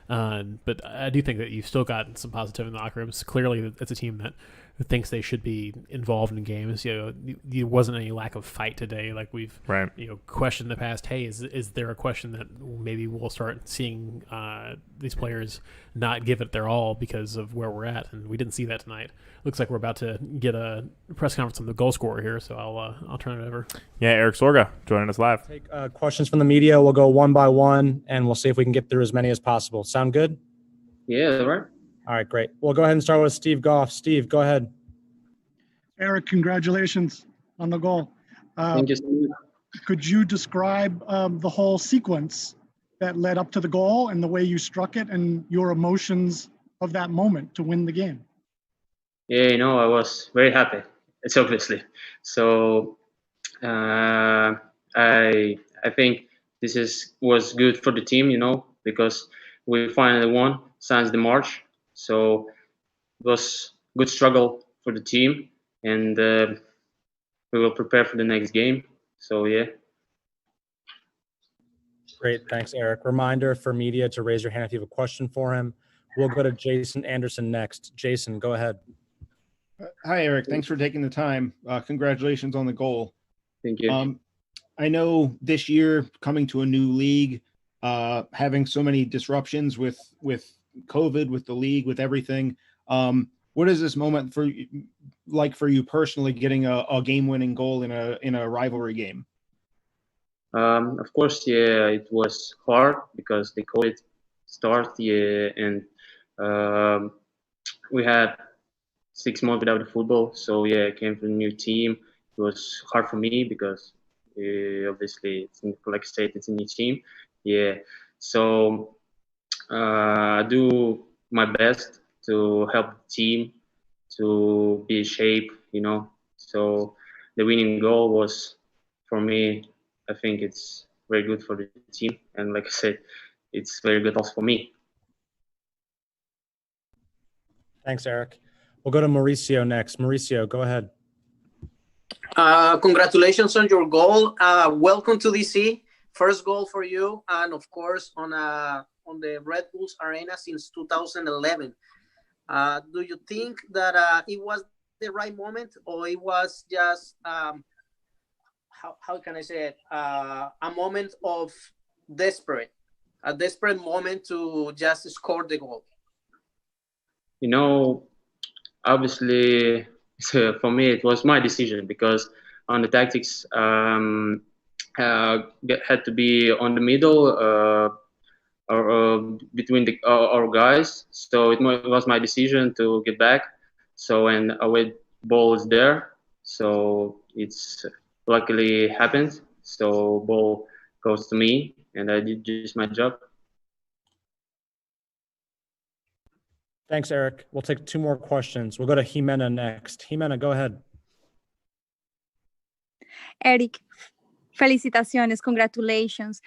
But I do think that you've still got some positive in the locker rooms. Clearly, it's a team that thinks they should be involved in games. There wasn't any lack of fight today. Like we've questioned in the past. Hey, is there a question that maybe we'll start seeing these players not give it their all because of where we're at? And we didn't see that tonight. Looks like we're about to get a press conference on the goal scorer here, so I'll turn it over. Yeah, Eric Sorga joining us live. Take questions from the media. We'll go one by one, and we'll see if we can get through as many as possible. Sound good? Yeah, right. All right, great. We'll go ahead and start with Steve Goff. Steve, go ahead. Eric, congratulations on the goal. Thank you, Steve. Could you describe the whole sequence that led up to the goal and the way you struck it and your emotions of that moment to win the game? Yeah, I was very happy. It's obviously. So I think this was good for the team, because we finally won since the March. So it was good struggle for the team, and we will prepare for the next game. So yeah. Great. Thanks, Eric. Reminder for media to raise your hand if you have a question for him. We'll go to Jason Anderson next. Jason, go ahead. Hi, Eric. Thanks for taking the time. Congratulations on the goal. Thank you. I know this year coming to a new league, having so many disruptions with COVID, with the league, with everything. What is this moment for you personally, getting a game-winning goal in a rivalry game? Of course, yeah, it was hard because the COVID started, yeah, and we had 6 months without the football. So yeah, I came from a new team. It was hard for me because obviously, like I said, it's a new team. Yeah, so I do my best to help the team to be in shape, So the winning goal was, for me, I think it's very good for the team. And like I said, it's very good also for me. Thanks, Eric. We'll go to Mauricio next. Mauricio, go ahead. Congratulations on your goal. Welcome to DC. First goal for you, and of course on the Red Bulls Arena since 2011. Do you think that it was the right moment, or it was just how can I say it? A moment of a desperate moment to just score the goal? Obviously, for me, it was my decision because on the tactics, had to be on the middle or between our guys. So it was my decision to get back. So when away ball is there, so it's luckily happened. So ball goes to me, and I did just my job. Thanks, Eric. We'll take 2 more questions. We'll go to Jimena next. Jimena, go ahead. Eric, felicitaciones, congratulations.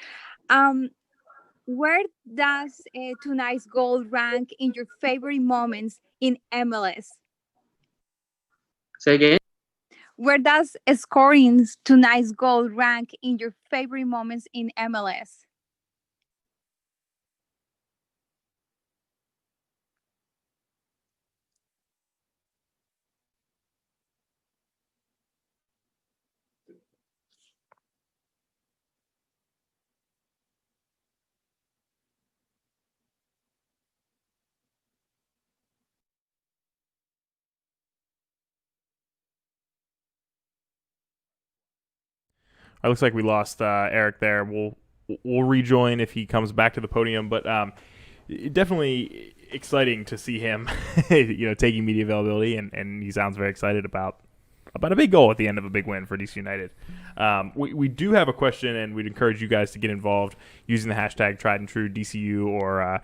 Where does tonight's goal rank in your favorite moments in MLS? Say again? Where does scoring tonight's goal rank in your favorite moments in MLS? It looks like we lost Eric there. We'll rejoin if he comes back to the podium, but definitely exciting to see him, taking media availability, and he sounds very excited about a big goal at the end of a big win for DC United. We do have a question, and we'd encourage you guys to get involved using the hashtag Tried and True DCU or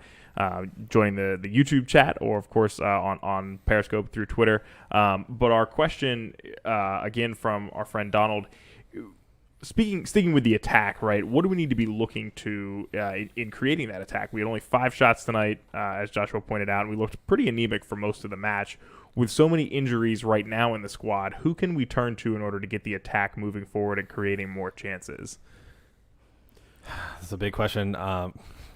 joining the YouTube chat, or of course on Periscope through Twitter. But our question again from our friend Donald. Sticking with the attack, right? What do we need to be looking to in creating that attack? We had only 5 shots tonight, as Joshua pointed out, and we looked pretty anemic for most of the match. With so many injuries right now in the squad, who can we turn to in order to get the attack moving forward and creating more chances? That's a big question.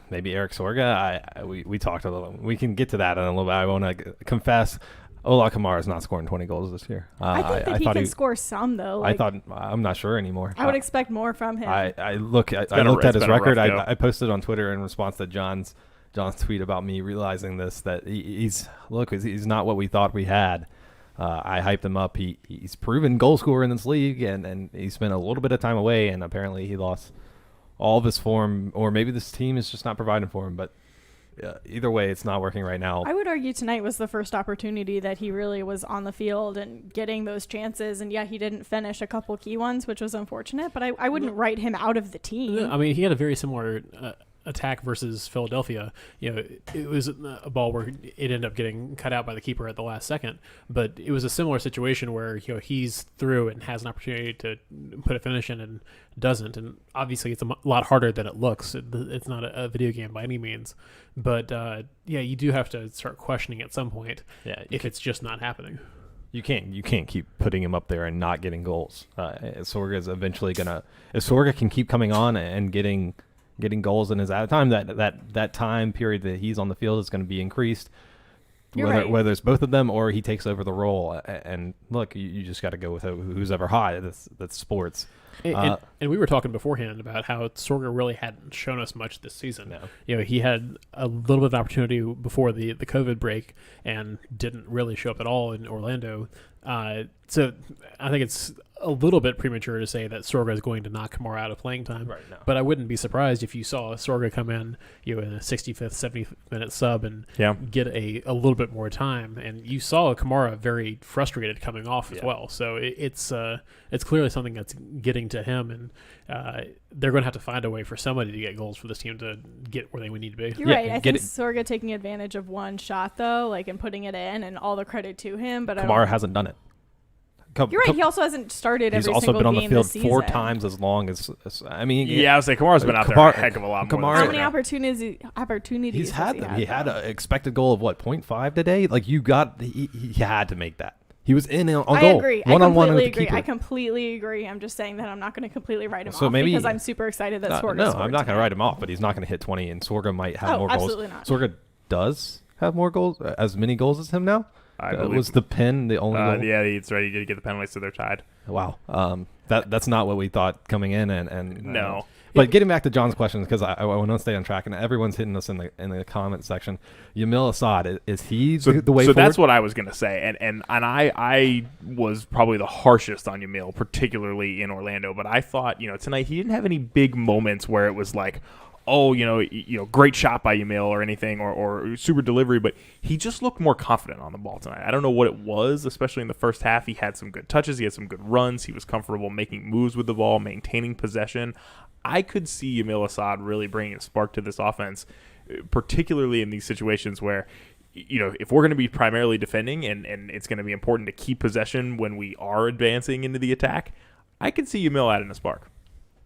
Maybe Eric Sorga. We talked a little. We can get to that in a little bit. I want to confess. Ola Kamara is not scoring 20 goals this year. I think that he can score some, though. I'm not sure anymore. I would expect more from him. I looked at his record. I posted on Twitter in response to John's tweet about me realizing this, that he's not what we thought we had. I hyped him up. He's proven goal scorer in this league, and he spent a little bit of time away, and apparently he lost all of his form, or maybe this team is just not providing for him. But either way, it's not working right now. I would argue tonight was the first opportunity that he really was on the field and getting those chances. And yeah, he didn't finish a couple key ones, which was unfortunate, but I wouldn't write him out of the team. I mean, he had a very similar attack versus Philadelphia. It was a ball where it ended up getting cut out by the keeper at the last second, but it was a similar situation where he's through and has an opportunity to put a finish in and doesn't. And obviously it's a lot harder than it looks. It's not a video game by any means, but you do have to start questioning at some point if it's just not happening. You can't keep putting him up there and not getting goals. Sorga is eventually gonna. If Sorga can keep coming on and getting getting goals in his out of time. That time period that he's on the field is going to be increased. Whether it's both of them or he takes over the role. And look, you just got to go with who's ever hot. That's sports. And we were talking beforehand about how Sorga really hadn't shown us much this season. No. He had a little bit of opportunity before the COVID break and didn't really show up at all in Orlando. So I think it's a little bit premature to say that Sorga is going to knock Kamara out of playing time. Right, no. But I wouldn't be surprised if you saw Sorga come in, in a 65th, 70th minute sub and get a little bit more time. And you saw Kamara very frustrated coming off as well. So it's clearly something that's getting to him, and they're going to have to find a way for somebody to get goals for this team to get where they would need to be. You're right. I think Sorga taking advantage of one shot though, and putting it in, and all the credit to him. But Kamara hasn't done it. You're right. He also hasn't started every single game. He's also been on the field this season. 4 times as long as I mean. Yeah, I would say Kamara's been out there a heck of a lot more. How many opportunities he's had them. He had an expected goal of 0.5 today. Like he had to make that. He was in on goal. I agree. One-on-one with the agree. keeper. I completely agree. I'm just saying that I'm not going to completely write him So off maybe, because I'm super excited that Sorga No, scored I'm not going today. to write him off, but he's not going to hit 20, and Sorga might have more goals. Absolutely not. Sorga does have more goals, as many goals as him now. I believe was the pen the only goal? Yeah, it's ready to get the penalties, so they're tied. Wow. That's not what we thought coming in, and no. But getting back to John's questions, because I want to stay on track, and everyone's hitting us in the comment section. Yamil Assad, is he the way forward? So that's what I was going to say, and I was probably the harshest on Yamil, particularly in Orlando. But I thought, tonight he didn't have any big moments where it was like, oh, great shot by Yamil or anything, or super delivery, but he just looked more confident on the ball tonight. I don't know what it was, especially in the first half. He had some good touches. He had some good runs. He was comfortable making moves with the ball, maintaining possession. I could see Yamil Assad really bringing a spark to this offense, particularly in these situations where, if we're going to be primarily defending and it's going to be important to keep possession when we are advancing into the attack, I could see Yamil adding a spark.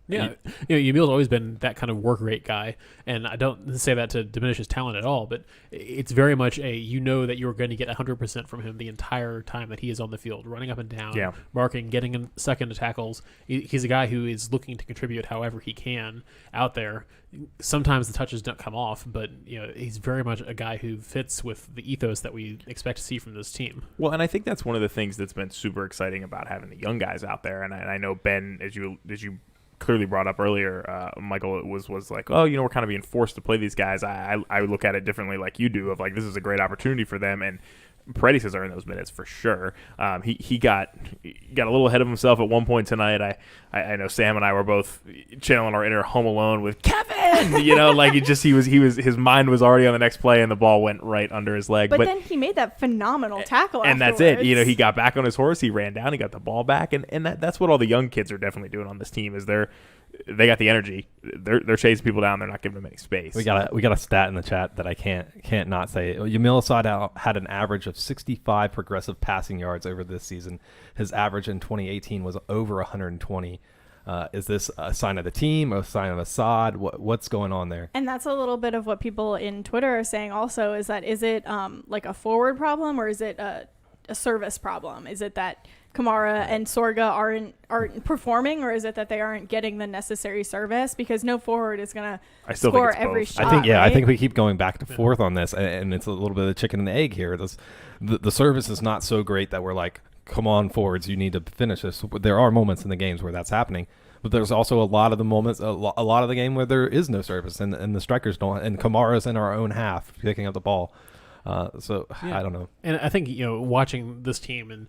Yeah, Yamil's always been that kind of work rate guy, and I don't say that to diminish his talent at all, but it's very much that you're going to get 100% from him the entire time that he is on the field, running up and down, marking, getting second to tackles. He's a guy who is looking to contribute however he can out there. Sometimes the touches don't come off, but he's very much a guy who fits with the ethos that we expect to see from this team. Well, and I think that's one of the things that's been super exciting about having the young guys out there, and I know Ben, as you clearly brought up earlier, Michael, was like, oh, we're kind of being forced to play these guys. I look at it differently, like you do, of like this is a great opportunity for them, and Paredes has earned those minutes for sure. He got a little ahead of himself at one point tonight. I know Sam and I were both channeling our inner Home Alone with Kevin. Like his mind was already on the next play, and the ball went right under his leg. But then he made that phenomenal tackle, and afterwards. That's it. He got back on his horse. He ran down. He got the ball back, and that's what all the young kids are definitely doing on this team. Is they got the energy. They're chasing people down. They're not giving them any space. We got a stat in the chat that I can't not say. Yamil Assad had an average of 65 progressive passing yards over this season. His average in 2018 was over 120. Is this a sign of the team, a sign of Assad? What's going on there? And that's a little bit of what people in Twitter are saying also, is it like a forward problem, or is it a service problem? Is it that Kamara and Sorga aren't performing, or is it that they aren't getting the necessary service? Because no forward is going to score every shot. I think we keep going back and forth on this, and it's a little bit of the chicken and the egg here. The service is not so great that we're like, come on, forwards, you need to finish this. There are moments in the games where that's happening, but there's also a lot of the moments, a lot of the game where there is no service, and the strikers don't, and Kamara's in our own half picking up the ball. I don't know. And I think, watching this team and,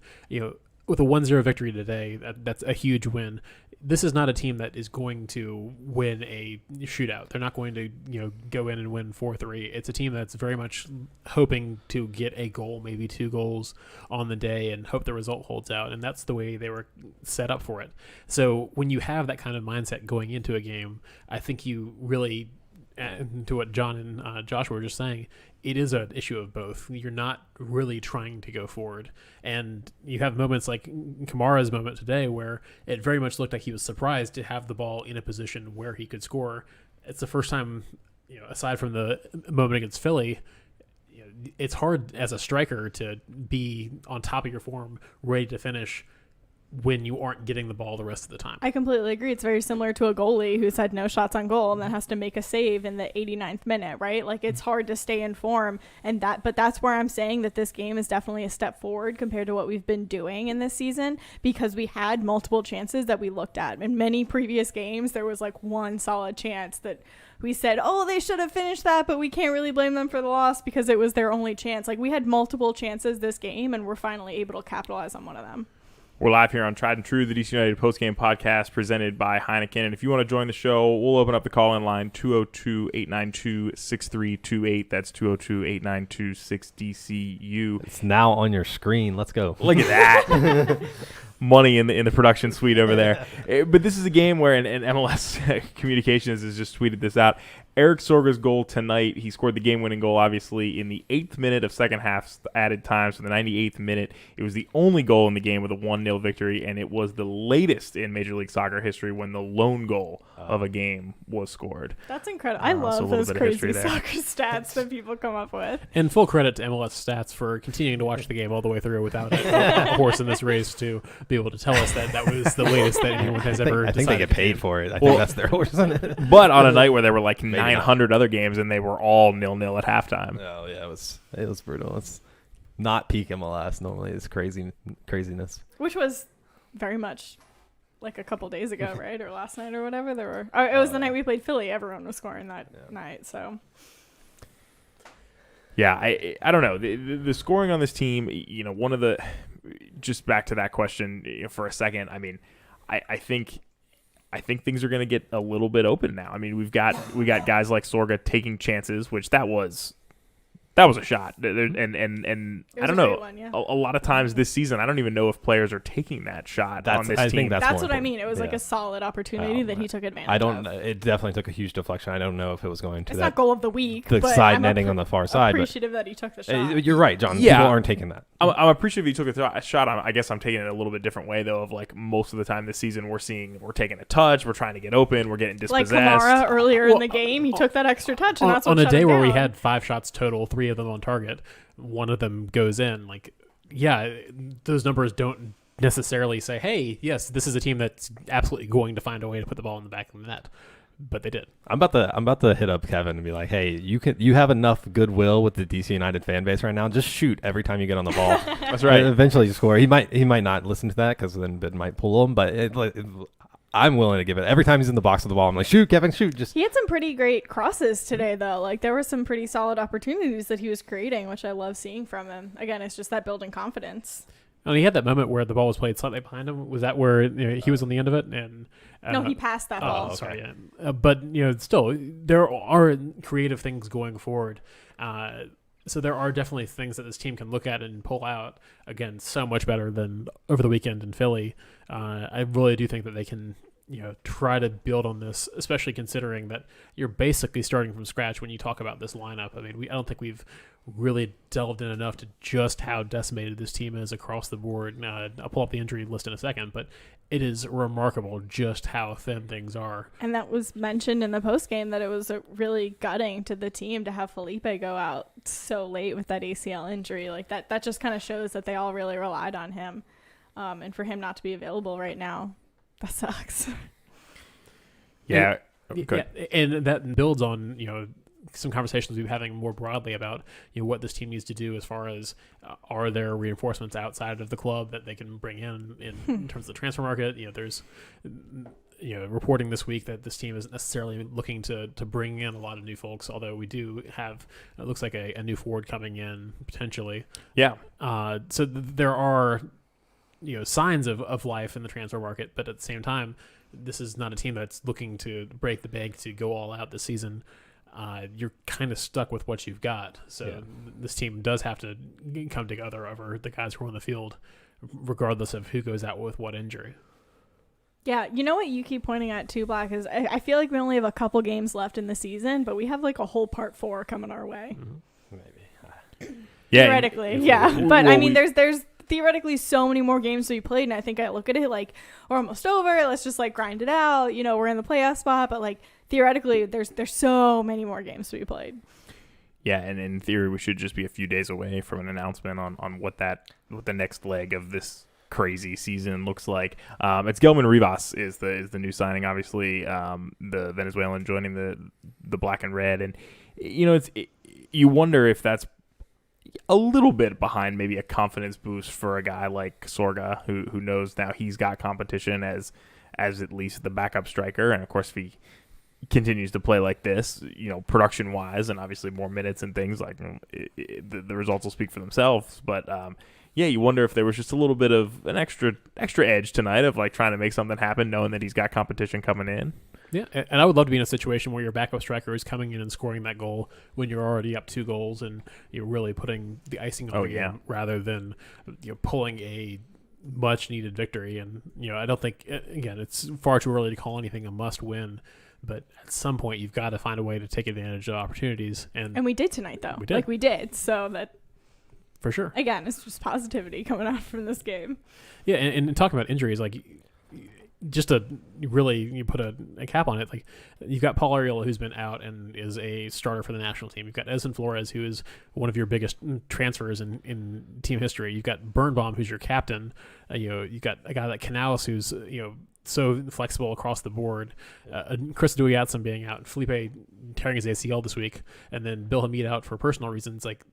with a 1-0 victory today, that's a huge win. This is not a team that is going to win a shootout. They're not going to, go in and win 4-3. It's a team that's very much hoping to get a goal, maybe 2 goals on the day, and hope the result holds out. And that's the way they were set up for it. So when you have that kind of mindset going into a game, I think you really, to what John and Josh were just saying, it is an issue of both. You're not really trying to go forward. And you have moments like Kamara's moment today where it very much looked like he was surprised to have the ball in a position where he could score. It's the first time, aside from the moment against Philly, it's hard as a striker to be on top of your form, ready to finish when you aren't getting the ball the rest of the time. I completely agree. It's very similar to a goalie who's had no shots on goal and then has to make a save in the 89th minute, right? Like, it's hard to stay in form, but that's where I'm saying that this game is definitely a step forward compared to what we've been doing in this season, because we had multiple chances that we looked at. In many previous games, there was like one solid chance that we said, oh, they should have finished that, but we can't really blame them for the loss because it was their only chance. Like, we had multiple chances this game, and we're finally able to capitalize on one of them. We're live here on Tried and True, the DC United Postgame podcast presented by Heineken. And if you want to join the show, we'll open up the call-in line, 202-892-6328. That's 202-892-6DCU. It's now on your screen. Let's go. Look at that. Money in the production suite over there. But this is a game where, and MLS Communications has just tweeted this out, Eric Sorga's goal tonight, he scored the game-winning goal, obviously, in the 8th minute of second half added time, so the 98th minute. It was the only goal in the game with a 1-0 victory, and it was the latest in Major League Soccer history when the lone goal of a game was scored. That's incredible. I love those crazy soccer stats that people come up with. And full credit to MLS Stats for continuing to watch the game all the way through without a horse in this race to be able to tell us that was the latest that anyone has ever I think they get paid for it. I think that's their horse on it. But on a night where there were like 900 other games and they were all 0-0 at halftime. Oh yeah, it was brutal. It's not peak MLS normally. It's craziness. Which was very much like a couple days ago, right, or last night or whatever. It was the night we played Philly. Everyone was scoring that night. So yeah, I don't know the scoring on this team. You know, one of the just back to that question for a second. I mean, I think things are going to get a little bit open now. I mean, we got guys like Sorga taking chances, which that was a shot. And I don't know. One, yeah. A lot of times this season, I don't even know if players are taking that shot on this team. That's what I mean. It was like a solid opportunity that he took advantage of. It definitely took a huge deflection. I don't know if it was going to it's not goal of the week. The but side netting on the far side. Appreciative that he took the shot. You're right, John. Yeah. People aren't taking that. I'm appreciative he took a shot. I guess I'm taking it a little bit different way, though, of like most of the time this season we're taking a touch, we're trying to get open, we're getting dispossessed. Like Kamara earlier in the game, he took that extra touch, and that's what on a day where we down. had 5 shots total, 3 of them on target. One of them goes in. Like, yeah, those numbers don't necessarily say, hey, yes, this is a team that's absolutely going to find a way to put the ball in the back of the net. But they did. I'm about to hit up Kevin and be like, hey, you have enough goodwill with the DC United fan base right now. Just shoot every time you get on the ball. That's right. Eventually you score. He might not listen to that because then it might pull him. But I'm willing to give it every time he's in the box of the ball. I'm like, shoot, Kevin, shoot. He had some pretty great crosses today, though. Like, there were some pretty solid opportunities that he was creating, which I love seeing from him. Again, it's just that building confidence. And he had that moment where the ball was played slightly behind him. Was that where he was on the end of it? And no, he passed that ball. Oh, sorry. Yeah. But still, there are creative things going forward. So there are definitely things that this team can look at and pull out. Again, so much better than over the weekend in Philly. I really do think that they can, try to build on this, especially considering that you're basically starting from scratch when you talk about this lineup. I mean, I don't think we've really delved in enough to just how decimated this team is across the board. I'll pull up the injury list in a second, but it is remarkable just how thin things are. And that was mentioned in the postgame that it was really gutting to the team to have Felipe go out so late with that ACL injury. Like that just kind of shows that they all really relied on him. And for him not to be available right now, that sucks. Yeah. And that builds on, some conversations we've been having more broadly about what this team needs to do as far as are there reinforcements outside of the club that they can bring in terms of the transfer market. There's reporting this week that this team isn't necessarily looking to bring in a lot of new folks, although we do have it looks like a new forward coming in potentially. Yeah. So there are signs of life in the transfer market, but at the same time, this is not a team that's looking to break the bank to go all out this season. You're kind of stuck with what you've got. So this team does have to come together over the guys who are on the field, regardless of who goes out with what injury. Yeah, you know what you keep pointing at too, Black, is I feel like we only have a couple games left in the season, but we have like a whole part 4 coming our way. Mm-hmm. Maybe. Theoretically, yeah. But I mean, there's theoretically so many more games to be played, and I think I look at it like we're almost over. Let's just like grind it out. We're in the playoff spot, but like theoretically, there's so many more games to be played. Yeah, and in theory, we should just be a few days away from an announcement on what the next leg of this crazy season looks like. It's Gelman Rivas is the new signing, obviously, the Venezuelan joining the black and red, and you wonder if that's a little bit behind maybe a confidence boost for a guy like Sorga, who knows now he's got competition as at least the backup striker, and of course if he continues to play like this, production wise, and obviously more minutes and things like the results will speak for themselves. But you wonder if there was just a little bit of an extra edge tonight of like trying to make something happen, knowing that he's got competition coming in. Yeah, and I would love to be in a situation where your backup striker is coming in and scoring that goal when you're already up 2 goals, and you're really putting the icing on the game rather than pulling a much needed victory. And I don't think, again, it's far too early to call anything a must win. But at some point, you've got to find a way to take advantage of opportunities. And we did tonight, though. We did. So that, for sure. Again, it's just positivity coming out from this game. Yeah, and talking about injuries, like, just to really put a cap on it, like, you've got Paul Arriola, who's been out and is a starter for the national team. You've got Edson Flores, who is one of your biggest transfers in team history. You've got Birnbaum, who's your captain. You've got a guy like Canales, who's so flexible across the board. Chris Duiatson being out, Felipe tearing his ACL this week, and then Bill Hamid out for personal reasons. Like,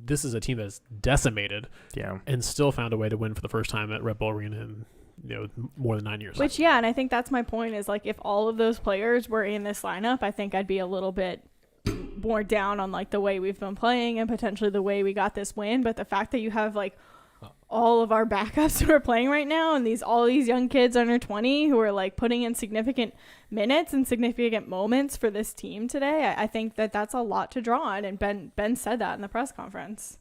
this is a team that's decimated, and still found a way to win for the first time at Red Bull Arena in more than 9 years. Which, and I think that's my point, is like if all of those players were in this lineup, I think I'd be a little bit more down on like the way we've been playing and potentially the way we got this win. But the fact that you have like all of our backups who are playing right now, and all these young kids under 20 who are like putting in significant minutes and significant moments for this team today, I think that's a lot to draw on. And Ben said that in the press conference.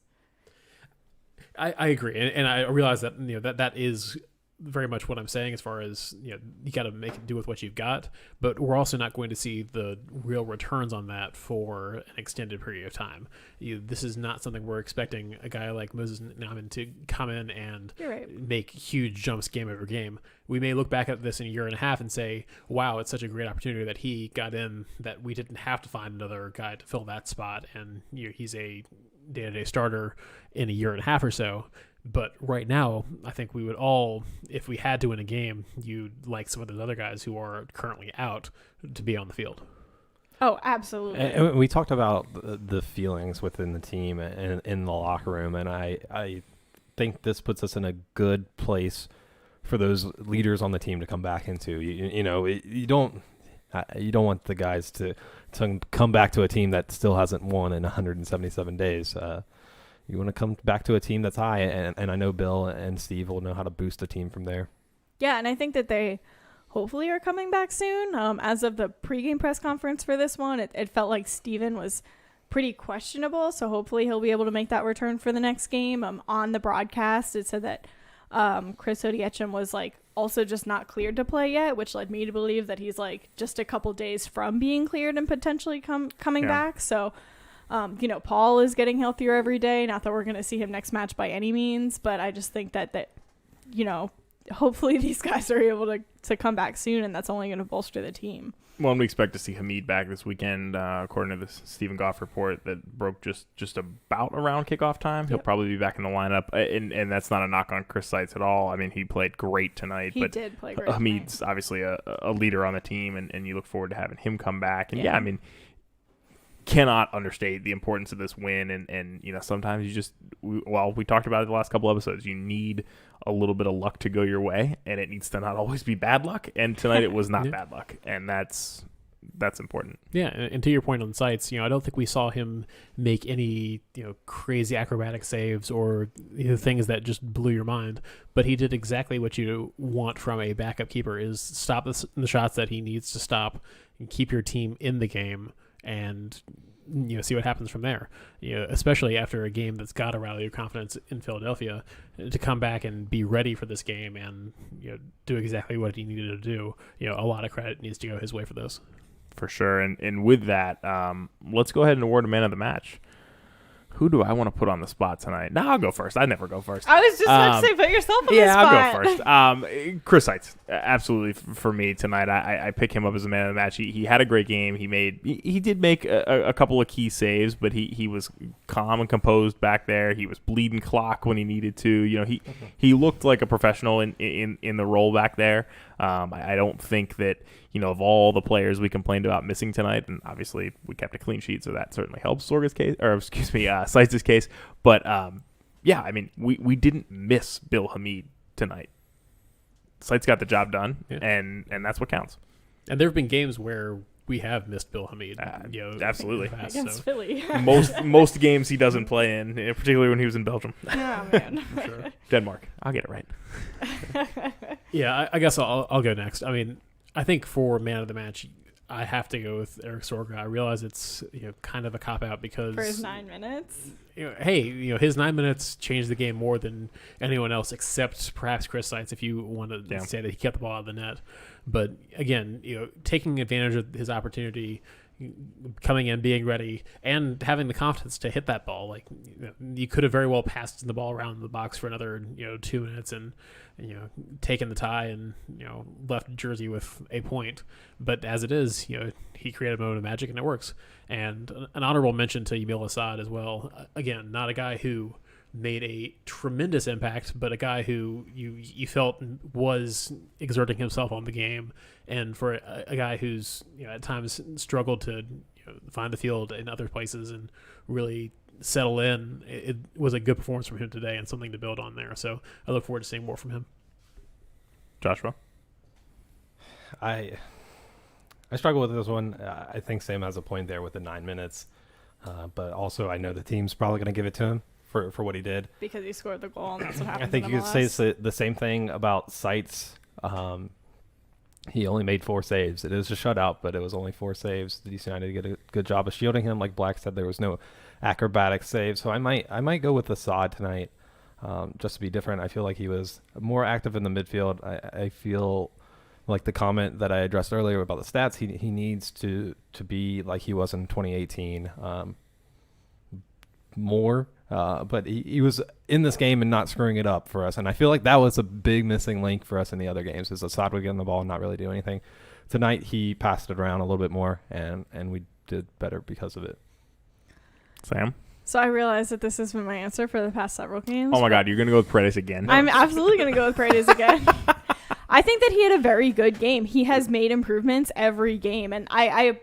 I agree, and I realize that that is very much what I'm saying, as far as you got to make it do with what you've got, but we're also not going to see the real returns on that for an extended period of time. This is not something we're expecting a guy like Moses Naaman to come in and make huge jumps game over game. We may look back at this in a year and a half and say, wow, it's such a great opportunity that he got in, that we didn't have to find another guy to fill that spot, and he's a day-to-day starter in a year and a half or so. But right now, I think we would all, if we had to win a game, you'd like some of those other guys who are currently out to be on the field. Oh, absolutely. And we talked about the feelings within the team and in the locker room, and I think this puts us in a good place for those leaders on the team to come back into. You don't want the guys to come back to a team that still hasn't won in 177 days. You want to come back to a team that's high, and I know Bill and Steve will know how to boost the team from there. Yeah, and I think that they hopefully are coming back soon. As of the pregame press conference for this one, it felt like Steven was pretty questionable, so hopefully he'll be able to make that return for the next game. On the broadcast, it said that Chris Odiechem was like also just not cleared to play yet, which led me to believe that he's like just a couple days from being cleared and potentially coming back. So Paul is getting healthier every day. Not that we're going to see him next match by any means, but I just think that hopefully these guys are able to come back soon, and that's only going to bolster the team. Well, and we expect to see Hamid back this weekend, according to the Stephen Goff report that broke just about around kickoff time. He'll probably be back in the lineup, and that's not a knock on Chris Seitz at all. I mean, he played great tonight. He did play great. Hamid's obviously a leader on the team, and you look forward to having him come back. And I mean, cannot understate the importance of this win, and sometimes we talked about it the last couple episodes, you need a little bit of luck to go your way, and it needs to not always be bad luck, and tonight it was not bad luck, and that's important. Yeah, and to your point on Seitz, I don't think we saw him make any crazy acrobatic saves or things that just blew your mind, but he did exactly what you want from a backup keeper, is stop the shots that he needs to stop and keep your team in the game, and see what happens from there. Especially after a game that's got to rally your confidence in Philadelphia, to come back and be ready for this game and do exactly what he needed to do. A lot of credit needs to go his way for this. For sure. And with that, let's go ahead and award a man of the match. Who do I want to put on the spot tonight? No, I'll go first. I never go first. I was just about to say, put yourself on the spot. Yeah, I'll go first. Chris Seitz, absolutely for me tonight. I pick him up as a man of the match. He had a great game. He did make a couple of key saves, but he was calm and composed back there. He was bleeding clock when he needed to. You know, he looked like a professional in the role back there. I don't think that, you know, of all the players we complained about missing tonight, and obviously we kept a clean sheet, so that certainly helps Sorga's case, or excuse me, Seitz's case. But yeah, I mean, we didn't miss Bill Hamid tonight. Seitz got the job done, and that's what counts. And there have been games where we have missed Bill Hamid. Absolutely. Past, Against Philly. most games he doesn't play in, particularly when he was in Belgium. Oh, man. Sure. Denmark. I'll get it right. Yeah, I guess I'll go next. I mean, I think for man of the match, I have to go with Eric Sorga. I realize it's kind of a cop out because for his 9 minutes. His 9 minutes changed the game more than anyone else, except perhaps Chris Seitz, if you want to say that he kept the ball out of the net. But again, taking advantage of his opportunity, coming in, being ready, and having the confidence to hit that ball. Like you could have very well passed the ball around the box for another 2 minutes and taken the tie and left Jersey with a point. But as it is, he created a moment of magic and it works. And an honorable mention to Emil Assad as well. Again, not a guy who made a tremendous impact, but a guy who you felt was exerting himself on the game. And for a guy who's at times struggled to find the field in other places and really settle in, it was a good performance from him today and something to build on there. So I look forward to seeing more from him. Joshua? I struggle with this one. I think Sam has a point there with the 9 minutes. But also I know the team's probably going to give it to him for what he did. Because he scored the goal, and that's what happens. I think you could say the same thing about Seitz. He only made 4 saves. It is a shutout, but it was only 4 saves. The DC United did a good job of shielding him. Like Black said, there was no acrobatic save. So I might go with Assad tonight, just to be different. I feel like he was more active in the midfield. I feel like the comment that I addressed earlier about the stats, he needs to be like he was in 2018, more. But he was in this game and not screwing it up for us. And I feel like that was a big missing link for us in the other games, is Assad would get on the ball and not really do anything. Tonight, he passed it around a little bit more, and we did better because of it. Sam? So I realized that this has been my answer for the past several games. Oh, my God. You're going to go with Paredes again? I'm absolutely going to go with Paredes again. I think that he had a very good game. He has made improvements every game. And I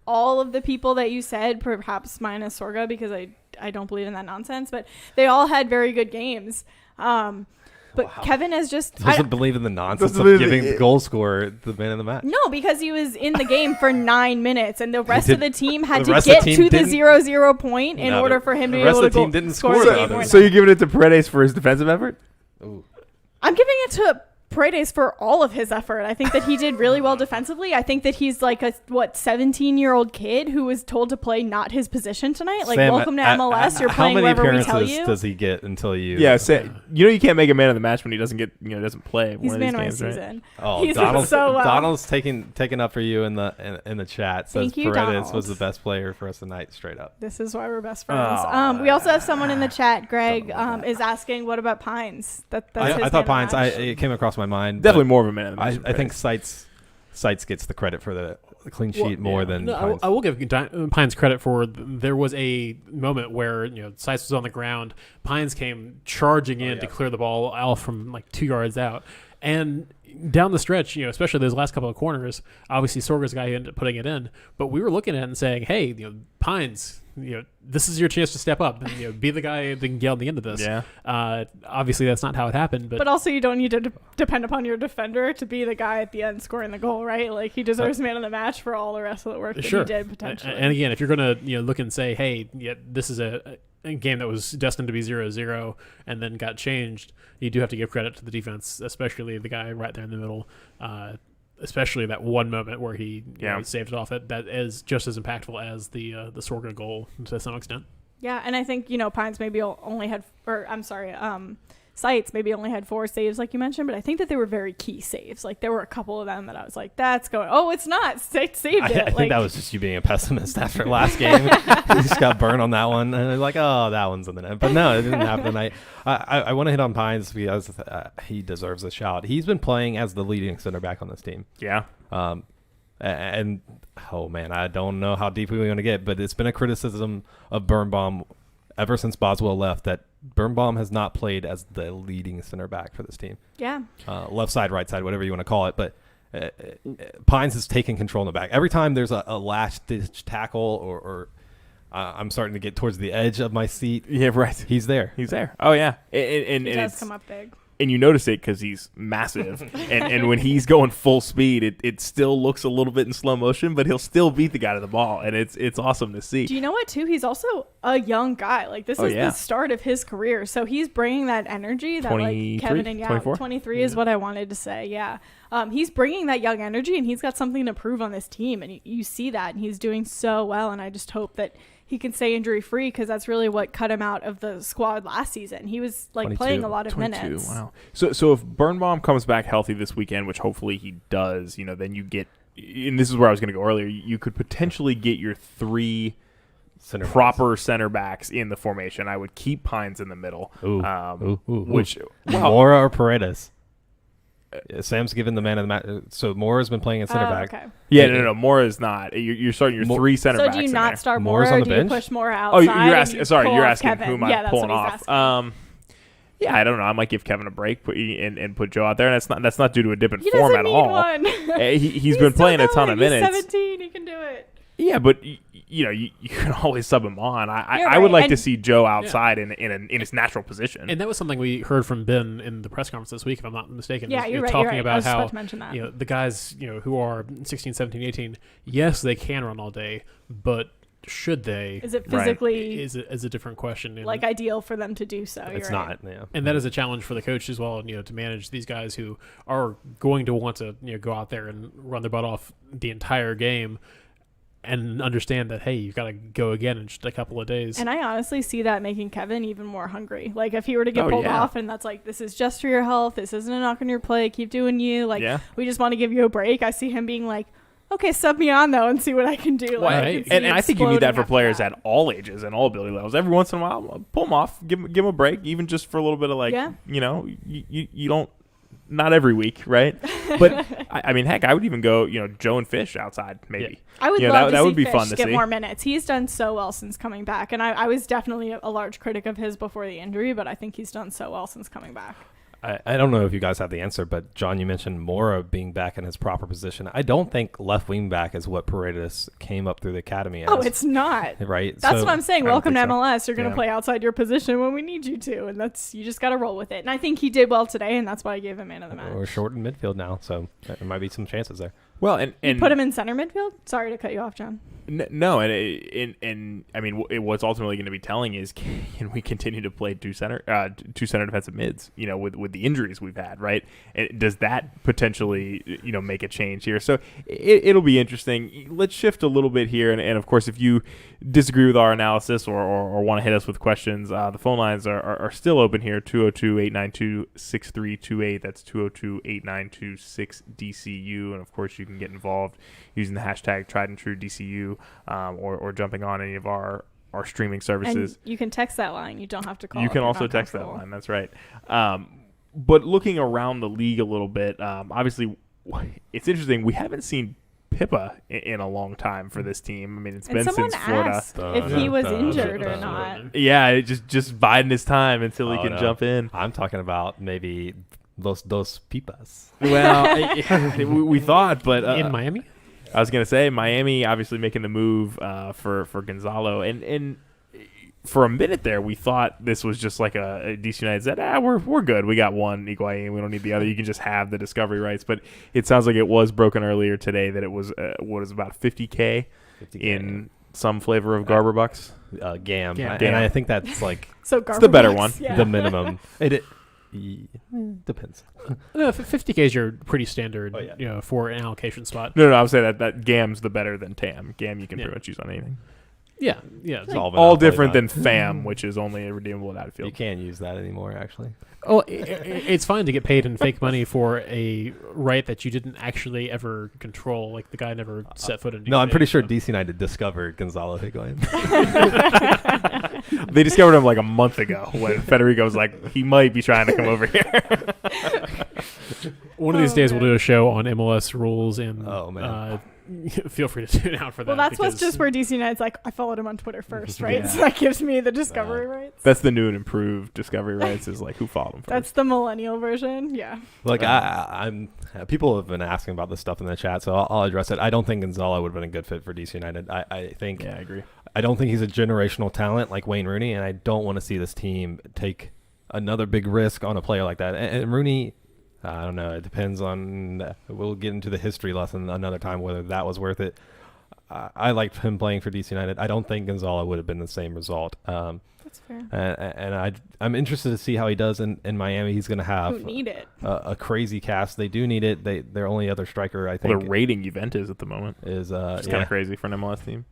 all of the people that you said, perhaps minus Sorga, because I don't believe in that nonsense, but they all had very good games. But wow. Kevin has just doesn't believe in the nonsense of giving the goal scorer the man of the match. No, because he was in the game for 9 minutes, and the rest of the team had to get to the 0-0 point in order for him to be able to go didn't score the game. So you're giving it to Paredes for his defensive effort? Ooh. I'm giving it to Paredes for all of his effort. I think that he did really well defensively. I think that he's like a 17-year-old kid who was told to play not his position tonight. Like, Sam, welcome to MLS. You're playing wherever we tell you. How many appearances does he get until you? Yeah, you can't make a man of the match when he doesn't get doesn't play. He's one man of of these my games, season. right? Oh, he's done so well. Donald's taking up for you in the chat. Says Thank you, Paredes Donald. was the best player for us tonight, straight up. This is why we're best friends. We also have someone in the chat. Greg is asking, what about Pines? I thought Pines. It came across my mind. Definitely more of a man of the match. I think Seitz gets the credit for the clean sheet more than Pines. I will give Pines credit for there was a moment where Seitz was on the ground. Pines came charging in to clear the ball out from like 2 yards out, and down the stretch, especially those last couple of corners, obviously Sorga's guy ended up putting it in, but we were looking at it and saying, hey, Pines, this is your chance to step up and be the guy that can get on the end of this. Yeah. Obviously that's not how it happened, but also you don't need to depend upon your defender to be the guy at the end scoring the goal, right? Like, he deserves man of the match for all the rest of the work that he did potentially. And again, if you're gonna look and say, hey, this is a game that was destined to be 0-0 and then got changed, you do have to give credit to the defense, especially the guy right there in the middle, especially that one moment where he saved it off. That is just as impactful as the Sorga goal to some extent. Yeah, and I think Pines maybe only had, sites maybe only had 4 saves like you mentioned, but I think that they were very key saves. Like there were a couple of them that I was like, that's going, oh, it's not, saved it. I think that was just you being a pessimist after last game. You just got burned on that one, and they're like, oh, that one's in the net. But no, it didn't happen tonight. I want to hit on Pines because he deserves a shout. He's been playing as the leading center back on this team. Yeah. And oh man, I don't know how deep we're going to get, but it's been a criticism of Birnbaum ever since Boswell left that Birnbaum has not played as the leading center back for this team. Yeah. Left side, right side, whatever you want to call it. But Pines has taken control in the back. Every time there's a last ditch tackle or I'm starting to get towards the edge of my seat. Yeah, right. He's there. He's there. Oh yeah, and He does it's come up big. And you notice it because he's massive, and when he's going full speed, it still looks a little bit in slow motion, but he'll still beat the guy to the ball, and it's awesome to see. Do you know what, too? He's also a young guy. Like, this is the start of his career, so he's bringing that energy that, like, Kevin and 23 is what I wanted to say, yeah. He's bringing that young energy, and he's got something to prove on this team, and you see that, and he's doing so well, and I just hope that he can stay injury-free because that's really what cut him out of the squad last season. He was, like, playing a lot of minutes. Wow. So if Birnbaum comes back healthy this weekend, which hopefully he does, then you get – and this is where I was going to go earlier. You could potentially get your 3 proper center backs in the formation. I would keep Pines in the middle. Which Mora or Paredes? Sam's given the man of the match. So Mora's been playing at center back. Okay. Yeah, no, Mora is not. You're starting your 3 center backs. So do you not start Mora's Mora, on or the do bench? you push Mora Oh, outside? you're asking. Sorry, you're asking Kevin? who am I pulling off? Yeah, I don't know. I might give Kevin a break and put Joe out there, and that's not due to a dip in form at all. One. He's been playing a ton of minutes. He's 17. He can do it. Yeah, but you can always sub him on. I would like to see Joe outside in his natural position. And that was something we heard from Ben in the press conference this week, if I'm not mistaken. Yeah, you're right. Talking about I was how about to mention that. The guys who are 16, 17, 18, yes, they can run all day, but should they? Is it physically? Is a different question. Like ideal for them to do so. It's not. Yeah. And that is a challenge for the coach as well. To manage these guys who are going to want to go out there and run their butt off the entire game. And understand that, hey, you've got to go again in just a couple of days. And I honestly see that making Kevin even more hungry. Like, if he were to get pulled off and that's like, this is just for your health. This isn't a knock on your play. Keep doing you. Like, we just want to give you a break. I see him being like, okay, sub me on, though, and see what I can do. Like, and I think you need that for players at all ages and all ability levels. Every once in a while, pull them off. Give them a break, even just for a little bit of, you don't. Not every week, right? But I mean, heck, I would even go, Joe and Fish outside, maybe. I would love to that see would be Fish fun to get see. more minutes. He's done so well since coming back, and I was definitely a large critic of his before the injury, but I think he's done so well since coming back. I don't know if you guys have the answer, but John, you mentioned Mora being back in his proper position. I don't think left wing back is what Paredes came up through the academy as. Oh, it's not. Right. That's what I'm saying. Welcome to MLS. So. You're going to play outside your position when we need you to, and you just got to roll with it. And I think he did well today, and that's why I gave him man of the match. We're short in midfield now, so there might be some chances there. Well, and you put him in center midfield? Sorry to cut you off, John. No, and I mean, what's ultimately going to be telling is, can we continue to play two center defensive mids? With the injuries we've had, right? And does that potentially, make a change here? So it'll be interesting. Let's shift a little bit here, and of course, if you disagree with our analysis or want to hit us with questions, the phone lines are still open here. 202-892-6328. That's 202-892-6DCU, and of course, you can get involved using the hashtag Tried and True DCU, or jumping on any of our streaming services. And you can text that line. You don't have to call. You can also text that line. That's right. But looking around the league a little bit, obviously, it's interesting. We haven't seen Pippa in a long time for this team. I mean, it's been since Florida. If he was injured or not. Yeah, just biding his time until he can jump in. I'm talking about maybe dos pipas. Well, we thought, but in Miami. I was gonna say Miami, obviously making the move for Gonzalo, and for a minute there we thought this was just like a DC United said, we're good, we got one Higuain, we don't need the other. You can just have the discovery rights. But it sounds like it was broken earlier today that it was what is about 50K in some flavor of Garber bucks. Gam, and I think that's like so it's the better one, the minimum. It depends. No, 50K is your pretty standard, for an allocation spot. No, I would say that Gam's the better than Tam. Gam you can pretty much use on anything. Yeah, yeah. It's all all Monopoly different than time. FAM, which is only redeemable at outfield. You can't use that anymore, actually. Oh, it's fine to get paid in fake money for a right that you didn't actually ever control. Like the guy never set foot in. No, I'm DC, pretty sure so. DC United discovered Gonzalo Higuain. They discovered him like a month ago when Federico was like, he might be trying to come over here. One of these days, we'll do a show on MLS rules, and man. Feel free to tune out for that. Well, that's what's just where DC United's like, I followed him on Twitter first, right? Yeah. So that gives me the discovery rights. That's the new and improved discovery rights is like who followed him first. That's the millennial version. Yeah. Like I'm people have been asking about this stuff in the chat, so I'll address it. I don't think Gonzalo would have been a good fit for DC United. I think. Yeah, I agree. I don't think he's a generational talent like Wayne Rooney, and I don't want to see this team take another big risk on a player like that. And Rooney, I don't know. It depends on. We'll get into the history lesson another time whether that was worth it. I liked him playing for DC United. I don't think Gonzalo would have been the same result. That's fair. And I'm interested to see how he does in Miami. He's going to have Who need it? A crazy cast. They do need it. Their only other striker, I think, Well, they're rating Juventus at the moment. Is it's kind of crazy for an MLS team.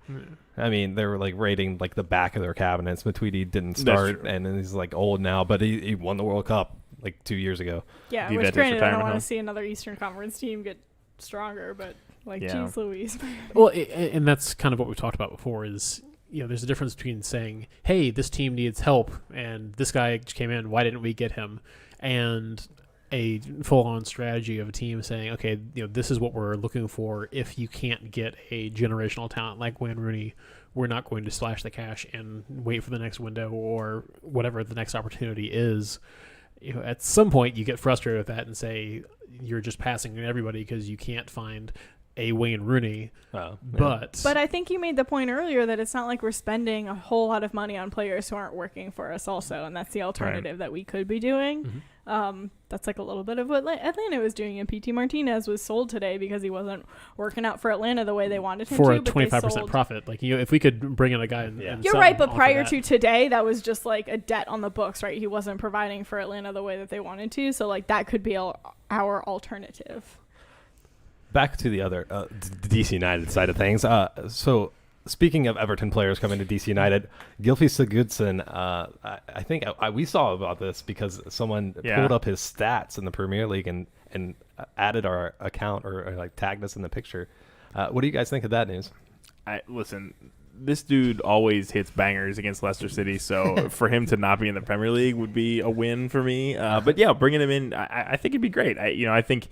I mean, they were like rating like the back of their cabinets. Matuidi didn't start, and he's like old now, but he won the World Cup like 2 years ago. Yeah, Juventus which granted, I don't retirement want home. to see another Eastern Conference team get stronger, but like, Yeah. geez Louise. Well, and that's kind of what we talked about before is, there's a difference between saying, hey, this team needs help, and this guy came in, why didn't we get him? And a full-on strategy of a team saying, okay, this is what we're looking for. If you can't get a generational talent like Wayne Rooney, we're not going to slash the cash and wait for the next window or whatever the next opportunity is. At some point, you get frustrated with that and say you're just passing everybody because you can't find a Wayne Rooney. But I think you made the point earlier that it's not like we're spending a whole lot of money on players who aren't working for us also, and that's the alternative that we could be doing. That's like a little bit of what Atlanta was doing, and PT Martinez was sold today because he wasn't working out for Atlanta the way they wanted him for to. a 25% profit. Like, if we could bring in a guy and You're sell right, him but off prior of to today, that was just like a debt on the books, right? He wasn't providing for Atlanta the way that they wanted to, so like that could be our alternative. Back to the other DC United side of things. So speaking of Everton players coming to DC United, Gylfi Sigurdsson, I think we saw about this because someone pulled up his stats in the Premier League and added our account or like tagged us in the picture. What do you guys think of that news? Listen, this dude always hits bangers against Leicester City, so for him to not be in the Premier League would be a win for me. But yeah, bringing him in, I think it'd be great. I think,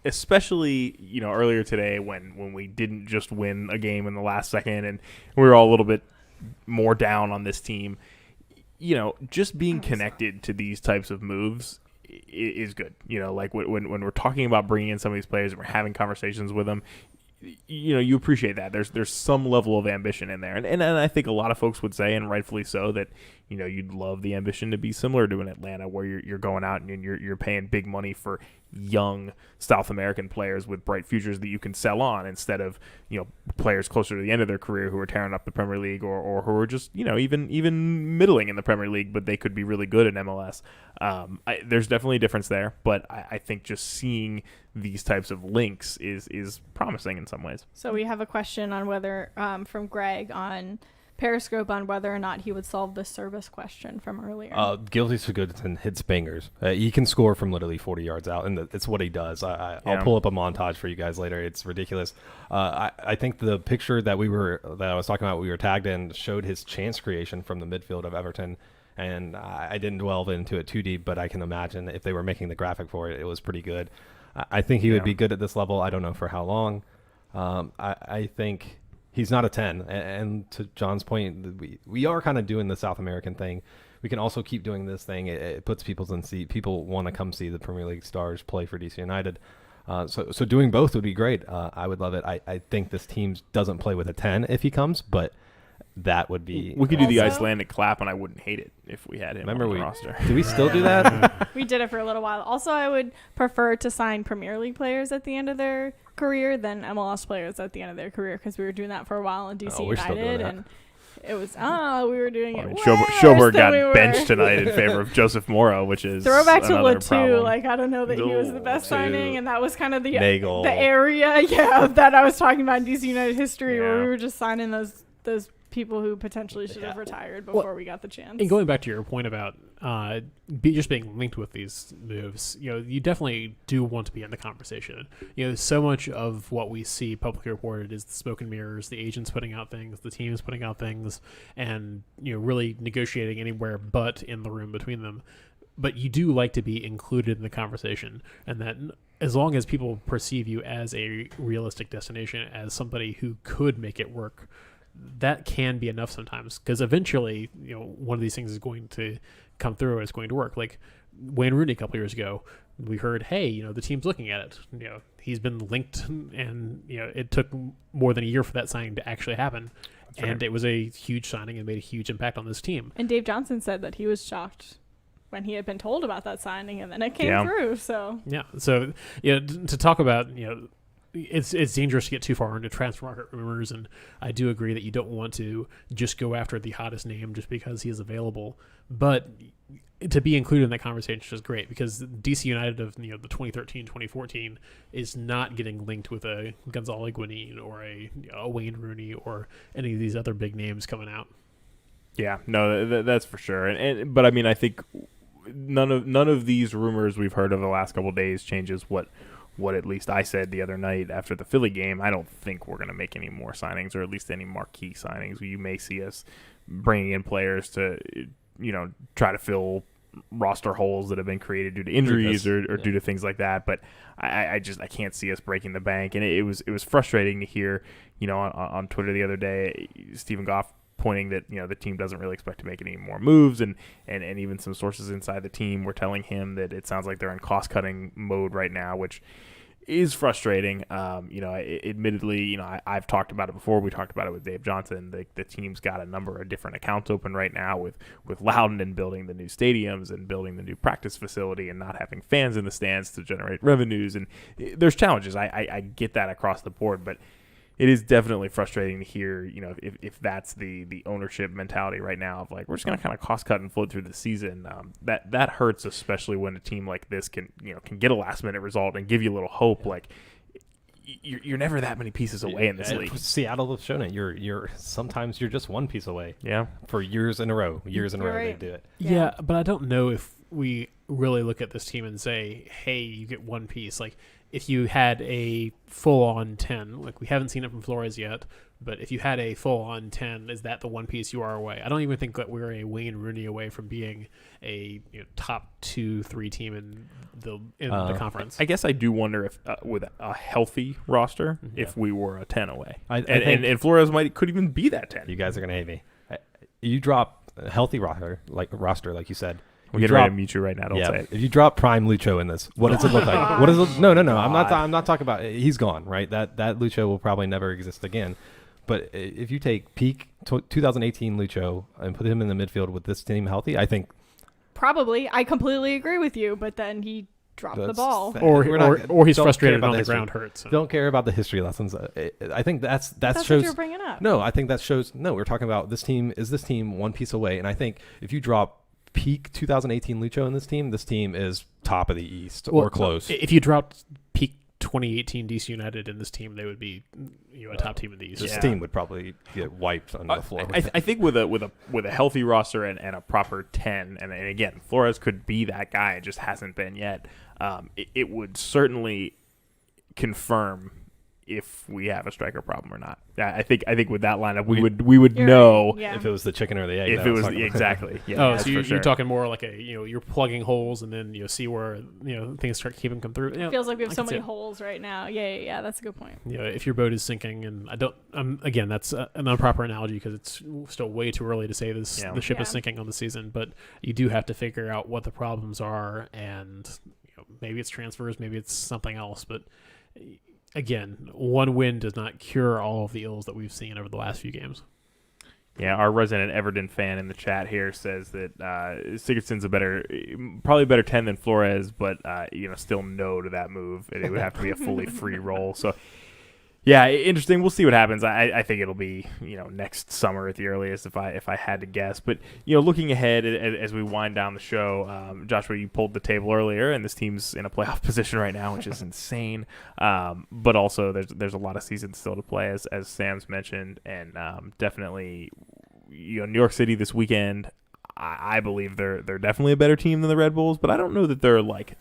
especially earlier today when we didn't just win a game in the last second and we were all a little bit more down on this team. Just being connected to these types of moves is good. Like when we're talking about bringing in some of these players and we're having conversations with them, you appreciate that. There's some level of ambition in there. And I think a lot of folks would say, and rightfully so, that you'd love the ambition to be similar to an Atlanta where you're going out and you're paying big money for young South American players with bright futures that you can sell on instead of players closer to the end of their career who are tearing up the Premier League or who are just even middling in the Premier League, but they could be really good in MLS. There's definitely a difference there, but I think just seeing these types of links is promising in some ways. So we have a question on whether from Greg on Periscope on whether or not he would solve the service question from earlier. Gylfi Sigurdsson hits bangers. He can score from literally 40 yards out, and it's what he does. I'll pull up a montage for you guys later. It's ridiculous. I think the picture that I was talking about, we were tagged in, showed his chance creation from the midfield of Everton, and I didn't delve into it too deep, but I can imagine if they were making the graphic for it, it was pretty good. I think he would be good at this level. I don't know for how long. I think he's not a 10. And to John's point, we are kind of doing the South American thing. We can also keep doing this thing. It puts people in seat. People want to come see the Premier League stars play for DC United. So doing both would be great. I would love it. I think this team doesn't play with a 10 if he comes, but that would be... We could do the Icelandic clap, and I wouldn't hate it if we had him on the roster. Do we still do that? We did it for a little while. Also, I would prefer to sign Premier League players at the end of their career than MLS players at the end of their career because we were doing that for a while in DC we're still doing United. that. And It was we were doing it. Schoberg got we benched tonight in favor of Joseph Morrow, which is throwback to another Latu. problem. Like I don't know that he was the best signing, and that was kind of the Nagel. area, that I was talking about in DC United history, where we were just signing those people who potentially should have retired before we got the chance. And going back to your point about just being linked with these moves, you definitely do want to be in the conversation. So much of what we see publicly reported is the smoke and mirrors, the agents putting out things, the teams putting out things, and really negotiating anywhere but in the room between them. But you do like to be included in the conversation, and that as long as people perceive you as a realistic destination, as somebody who could make it work, that can be enough sometimes, because eventually, one of these things is going to come through and it's going to work. Like Wayne Rooney a couple years ago, we heard, hey, the team's looking at it. He's been linked, and it took more than a year for that signing to actually happen. That's and right. It was a huge signing and made a huge impact on this team. And Dave Johnson said that he was shocked when he had been told about that signing, and then it came through. So to talk about it's dangerous to get too far into transfer market rumors, and I do agree that you don't want to just go after the hottest name just because he is available. But to be included in that conversation is great, because DC United of the 2013-2014 is not getting linked with a Gonzalo Higuain or a Wayne Rooney or any of these other big names coming out. Yeah, no, that's for sure. But I mean, I think none of these rumors we've heard over the last couple of days changes what at least I said the other night after the Philly game. I don't think we're going to make any more signings, or at least any marquee signings. You may see us bringing in players to, try to fill roster holes that have been created due to injuries or due to things like that. But I can't see us breaking the bank. And it was frustrating to hear, on Twitter the other day, Stephen Goff pointing that the team doesn't really expect to make any more moves, and even some sources inside the team were telling him that it sounds like they're in cost cutting mode right now, which is frustrating. Admittedly, I've talked about it before. We talked about it with Dave Johnson. The team's got a number of different accounts open right now with Loudon and building the new stadiums and building the new practice facility and not having fans in the stands to generate revenues, and there's challenges. I get that across the board, but it is definitely frustrating to hear, if that's the ownership mentality right now of like, we're just going to kind of cost cut and float through the season. That hurts, especially when a team like this can get a last minute result and give you a little hope. Like you're never that many pieces away in this league. Seattle have shown it. You're sometimes you're just one piece away. Yeah. For years in a row. Right. They do it. Yeah, but I don't know if we really look at this team and say, hey, you get one piece. Like, if you had a full-on 10, like we haven't seen it from Flores yet, but if you had a full-on 10, is that the one piece you are away? I don't even think that we're a Wayne Rooney away from being a top 2-3 team in the conference. I guess I do wonder if with a healthy roster, if we were a 10 away, and Flores could even be that 10. You guys are gonna hate me. You drop a healthy roster, like you said. We're getting ready to mute you right now. Don't say it. If you drop Prime Lucho in this, what does it look like? What is it? No. I'm not talking about. He's gone, right? That Lucho will probably never exist again. But if you take peak 2018 Lucho and put him in the midfield with this team healthy, I think probably. I completely agree with you. But then he dropped the ball, or he's frustrated on the ground hurts. Don't care about the history lessons. I think that shows. What you're bringing up. No, I think that shows. No, we're talking about this team. Is this team one piece away? And I think if you drop peak 2018 Lucho in this team is top of the East or close. If you dropped peak 2018 DC United in this team, they would be a top team in the East. This team would probably get wiped under the floor. I think with a healthy roster and a proper 10, and again, Flores could be that guy. It just hasn't been yet. It would certainly confirm if we have a striker problem or not. I think with that lineup we would know if it was the chicken or the egg. If it was exactly. Yeah. So you're talking more like you're plugging holes and then see where things start keeping come through. It feels like we have so many holes right now. Yeah. That's a good point. If your boat is sinking, and again, that's an improper analogy because it's still way too early to say the ship is sinking on the season. But you do have to figure out what the problems are, and maybe it's transfers, maybe it's something else, but. Again, one win does not cure all of the ills that we've seen over the last few games. Yeah, our resident Everton fan in the chat here says that Sigurdsson's probably a better 10 than Flores, but still no to that move. It would have to be a fully free roll. So Yeah, interesting. We'll see what happens. I think it'll be next summer at the earliest if I had to guess. But looking ahead as we wind down the show, Joshua, you pulled the table earlier, and this team's in a playoff position right now, which is insane. But also there's a lot of seasons still to play, as Sam's mentioned, and definitely New York City this weekend. I believe they're definitely a better team than the Red Bulls, but I don't know that they're like.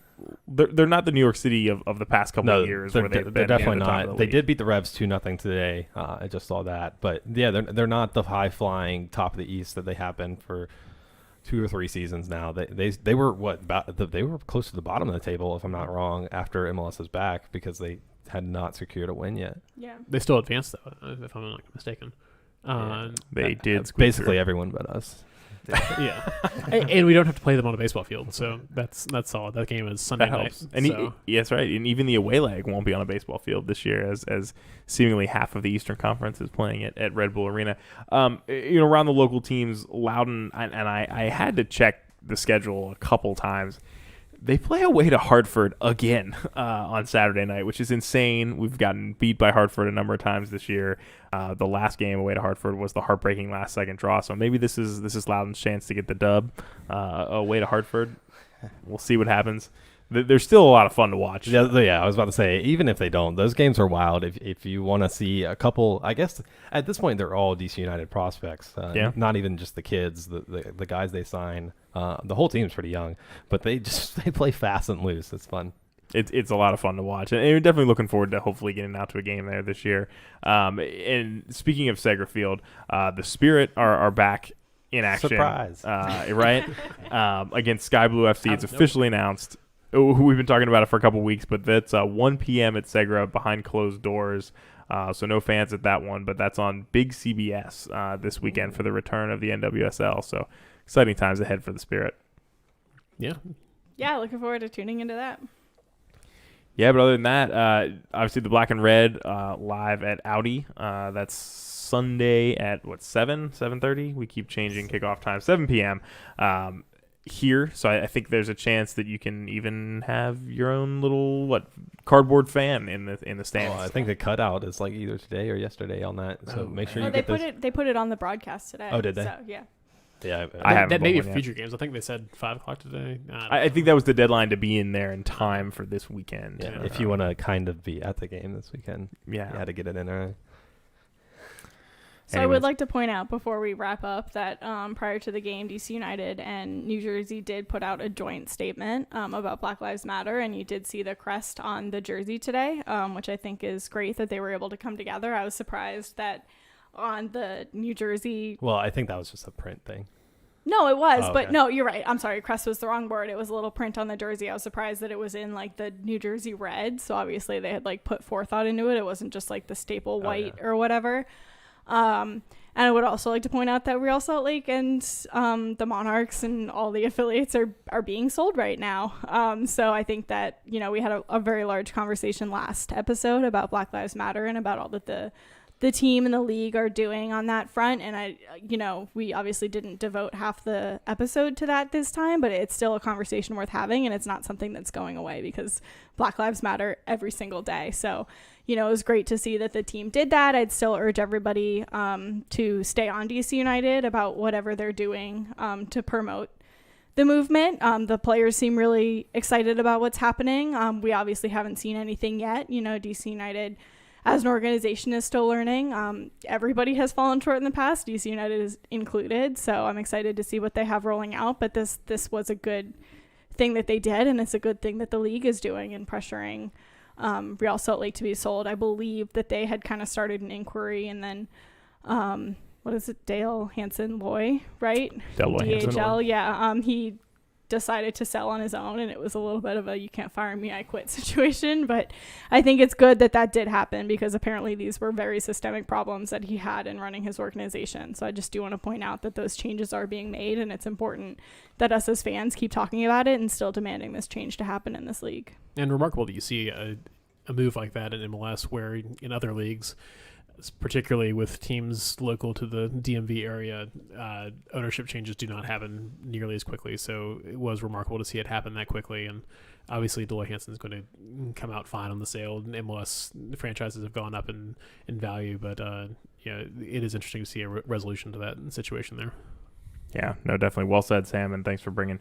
They're not the New York City of the past couple of years. They're definitely the not. They did beat the Revs 2-0 today. I just saw that, but yeah, they're not the high flying top of the East that they have been for 2 or 3 seasons now. They were they were close to the bottom of the table, if I'm not wrong, after MLS is back, because they had not secured a win yet. Yeah, they still advanced though, if I'm not mistaken. They did basically everyone but us. Yeah, and we don't have to play them on a baseball field, so that's solid. That game is Sunday night. And yes, right. And even the away leg won't be on a baseball field this year, as seemingly half of the Eastern Conference is playing it at Red Bull Arena. Around the local teams, Loudoun, and I had to check the schedule a couple times. They play away to Hartford again on Saturday night, which is insane. We've gotten beat by Hartford a number of times this year. The last game away to Hartford was the heartbreaking last-second draw. So maybe this is Loudoun's chance to get the dub away to Hartford. We'll see what happens. There's still a lot of fun to watch. Yeah, I was about to say, even if they don't, those games are wild. If you want to see a couple, I guess at this point they're all DC United prospects. Not even just the kids, the guys they sign. The whole team's pretty young, but they play fast and loose. It's fun. It's a lot of fun to watch, and we're definitely looking forward to hopefully getting out to a game there this year. And speaking of Segra Field, the Spirit are back in action. Surprise, right? Against Sky Blue FC. It's officially announced. We've been talking about it for a couple weeks, but that's 1 p.m. at Segra behind closed doors. So no fans at that one, but that's on Big CBS this weekend for the return of the NWSL. So exciting times ahead for the Spirit. Yeah. Yeah, looking forward to tuning into that. Yeah, but other than that, obviously the Black and Red live at Audi. That's Sunday at 7:30. We keep changing kickoff time, 7 p.m. Here, so I think there's a chance that you can even have your own little cardboard fan in the stands. I think the cutout is like either today or yesterday on that. So make sure you get this. They put it on the broadcast today. Oh, did they? So, yeah. Yeah, I haven't. That may be future games. I think they said 5:00 today. I think that was the deadline to be in there in time for this weekend. Yeah, if you want to kind of be at the game this weekend, you had to get it in early. So I would like to point out before we wrap up that prior to the game, DC United and New Jersey did put out a joint statement about Black Lives Matter, and you did see the crest on the jersey today, which I think is great that they were able to come together. I was surprised that on the New Jersey... Well, I think that was just a print thing. No, it was, but no, you're right. I'm sorry, crest was the wrong word. It was a little print on the jersey. I was surprised that it was in the New Jersey red, so obviously they had put forethought into it. It wasn't just the staple white or whatever. And I would also like to point out that Real Salt Lake and the Monarchs and all the affiliates are being sold right now. So I think that, we had a very large conversation last episode about Black Lives Matter and about all that the team and the league are doing on that front. And we obviously didn't devote half the episode to that this time, but it's still a conversation worth having. And it's not something that's going away because Black Lives Matter every single day. So, it was great to see that the team did that. I'd still urge everybody to stay on DC United about whatever they're doing to promote the movement. The players seem really excited about what's happening. We obviously haven't seen anything yet. DC United as an organization is still learning. Everybody has fallen short in the past, DC United is included. So I'm excited to see what they have rolling out. But this was a good thing that they did, and it's a good thing that the league is doing and pressuring Real Salt Lake to be sold. I believe that they had kind of started an inquiry, and then what is it, Dale Hansen Loy, right? Dale Loy Hansen Loy. Yeah. He decided to sell on his own, and it was a little bit of a you can't fire me, I quit situation. But I think it's good that did happen, because apparently these were very systemic problems that he had in running his organization. So I just do want to point out that those changes are being made, and it's important that us as fans keep talking about it and still demanding this change to happen in this league. And remarkable that you see a move like that in MLS, where in other leagues particularly with teams local to the DMV area, ownership changes do not happen nearly as quickly. So it was remarkable to see it happen that quickly. And obviously, Deloy Hansen is going to come out fine on the sale. MLS franchises have gone up in value, but it is interesting to see a resolution to that situation there. Yeah, no, definitely. Well said, Sam, and thanks for bringing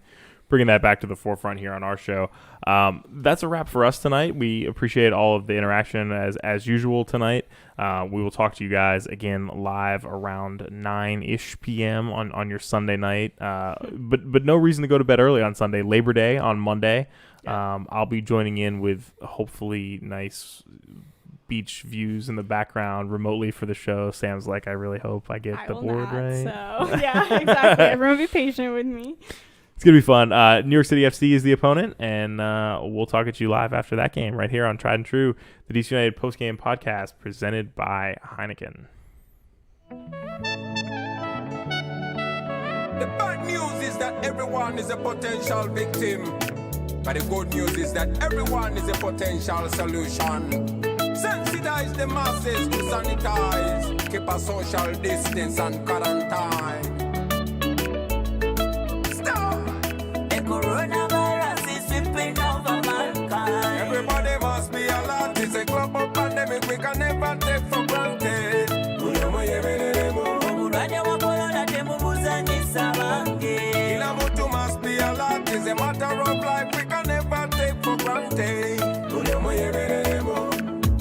that back to the forefront here on our show. That's a wrap for us tonight. We appreciate all of the interaction as usual tonight. We will talk to you guys again live around 9-ish p.m. on your Sunday night. But no reason to go to bed early on Sunday. Labor Day on Monday. I'll be joining in with hopefully nice beach views in the background remotely for the show. Sam's like, I really hope I get the board right. So yeah, exactly. Everyone be patient with me. It's going to be fun. New York City FC is the opponent, and we'll talk at you live after that game right here on Tried and True, the DC United Postgame podcast presented by Heineken. The bad news is that everyone is a potential victim, but the good news is that everyone is a potential solution. Sensitize the masses to sanitize, keep a social distance and quarantine. Coronavirus is sweeping over mankind. Everybody must be alert. It's a global pandemic we can never take for granted. Kila mtu must be alert. It's a matter of life we can never take for granted.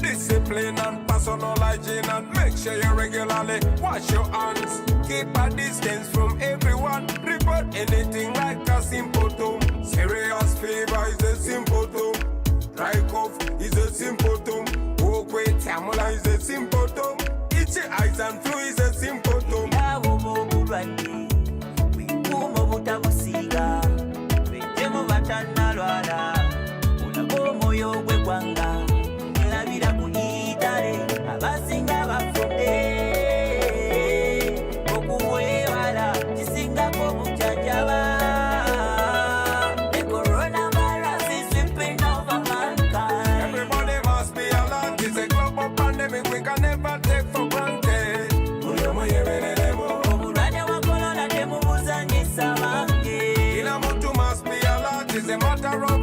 Discipline and personal hygiene, and make sure you regularly wash your hands. Keep a distance from everyone. Report anything like a symptom. Serious fever is a symptom. Dry cough is a symptom. Walkway tamula is a symptom. Itchy eyes and flu is a symptom. Abasinga bafudde okuwebala kisingako bujjanjaba. The coronavirus is sweeping over mankind. Everybody must be alert. It's a global pandemic we can never take for granted. Obulwadde bwa corona temubuzanyisa bange. Kila mtu must be alert. It's a matter of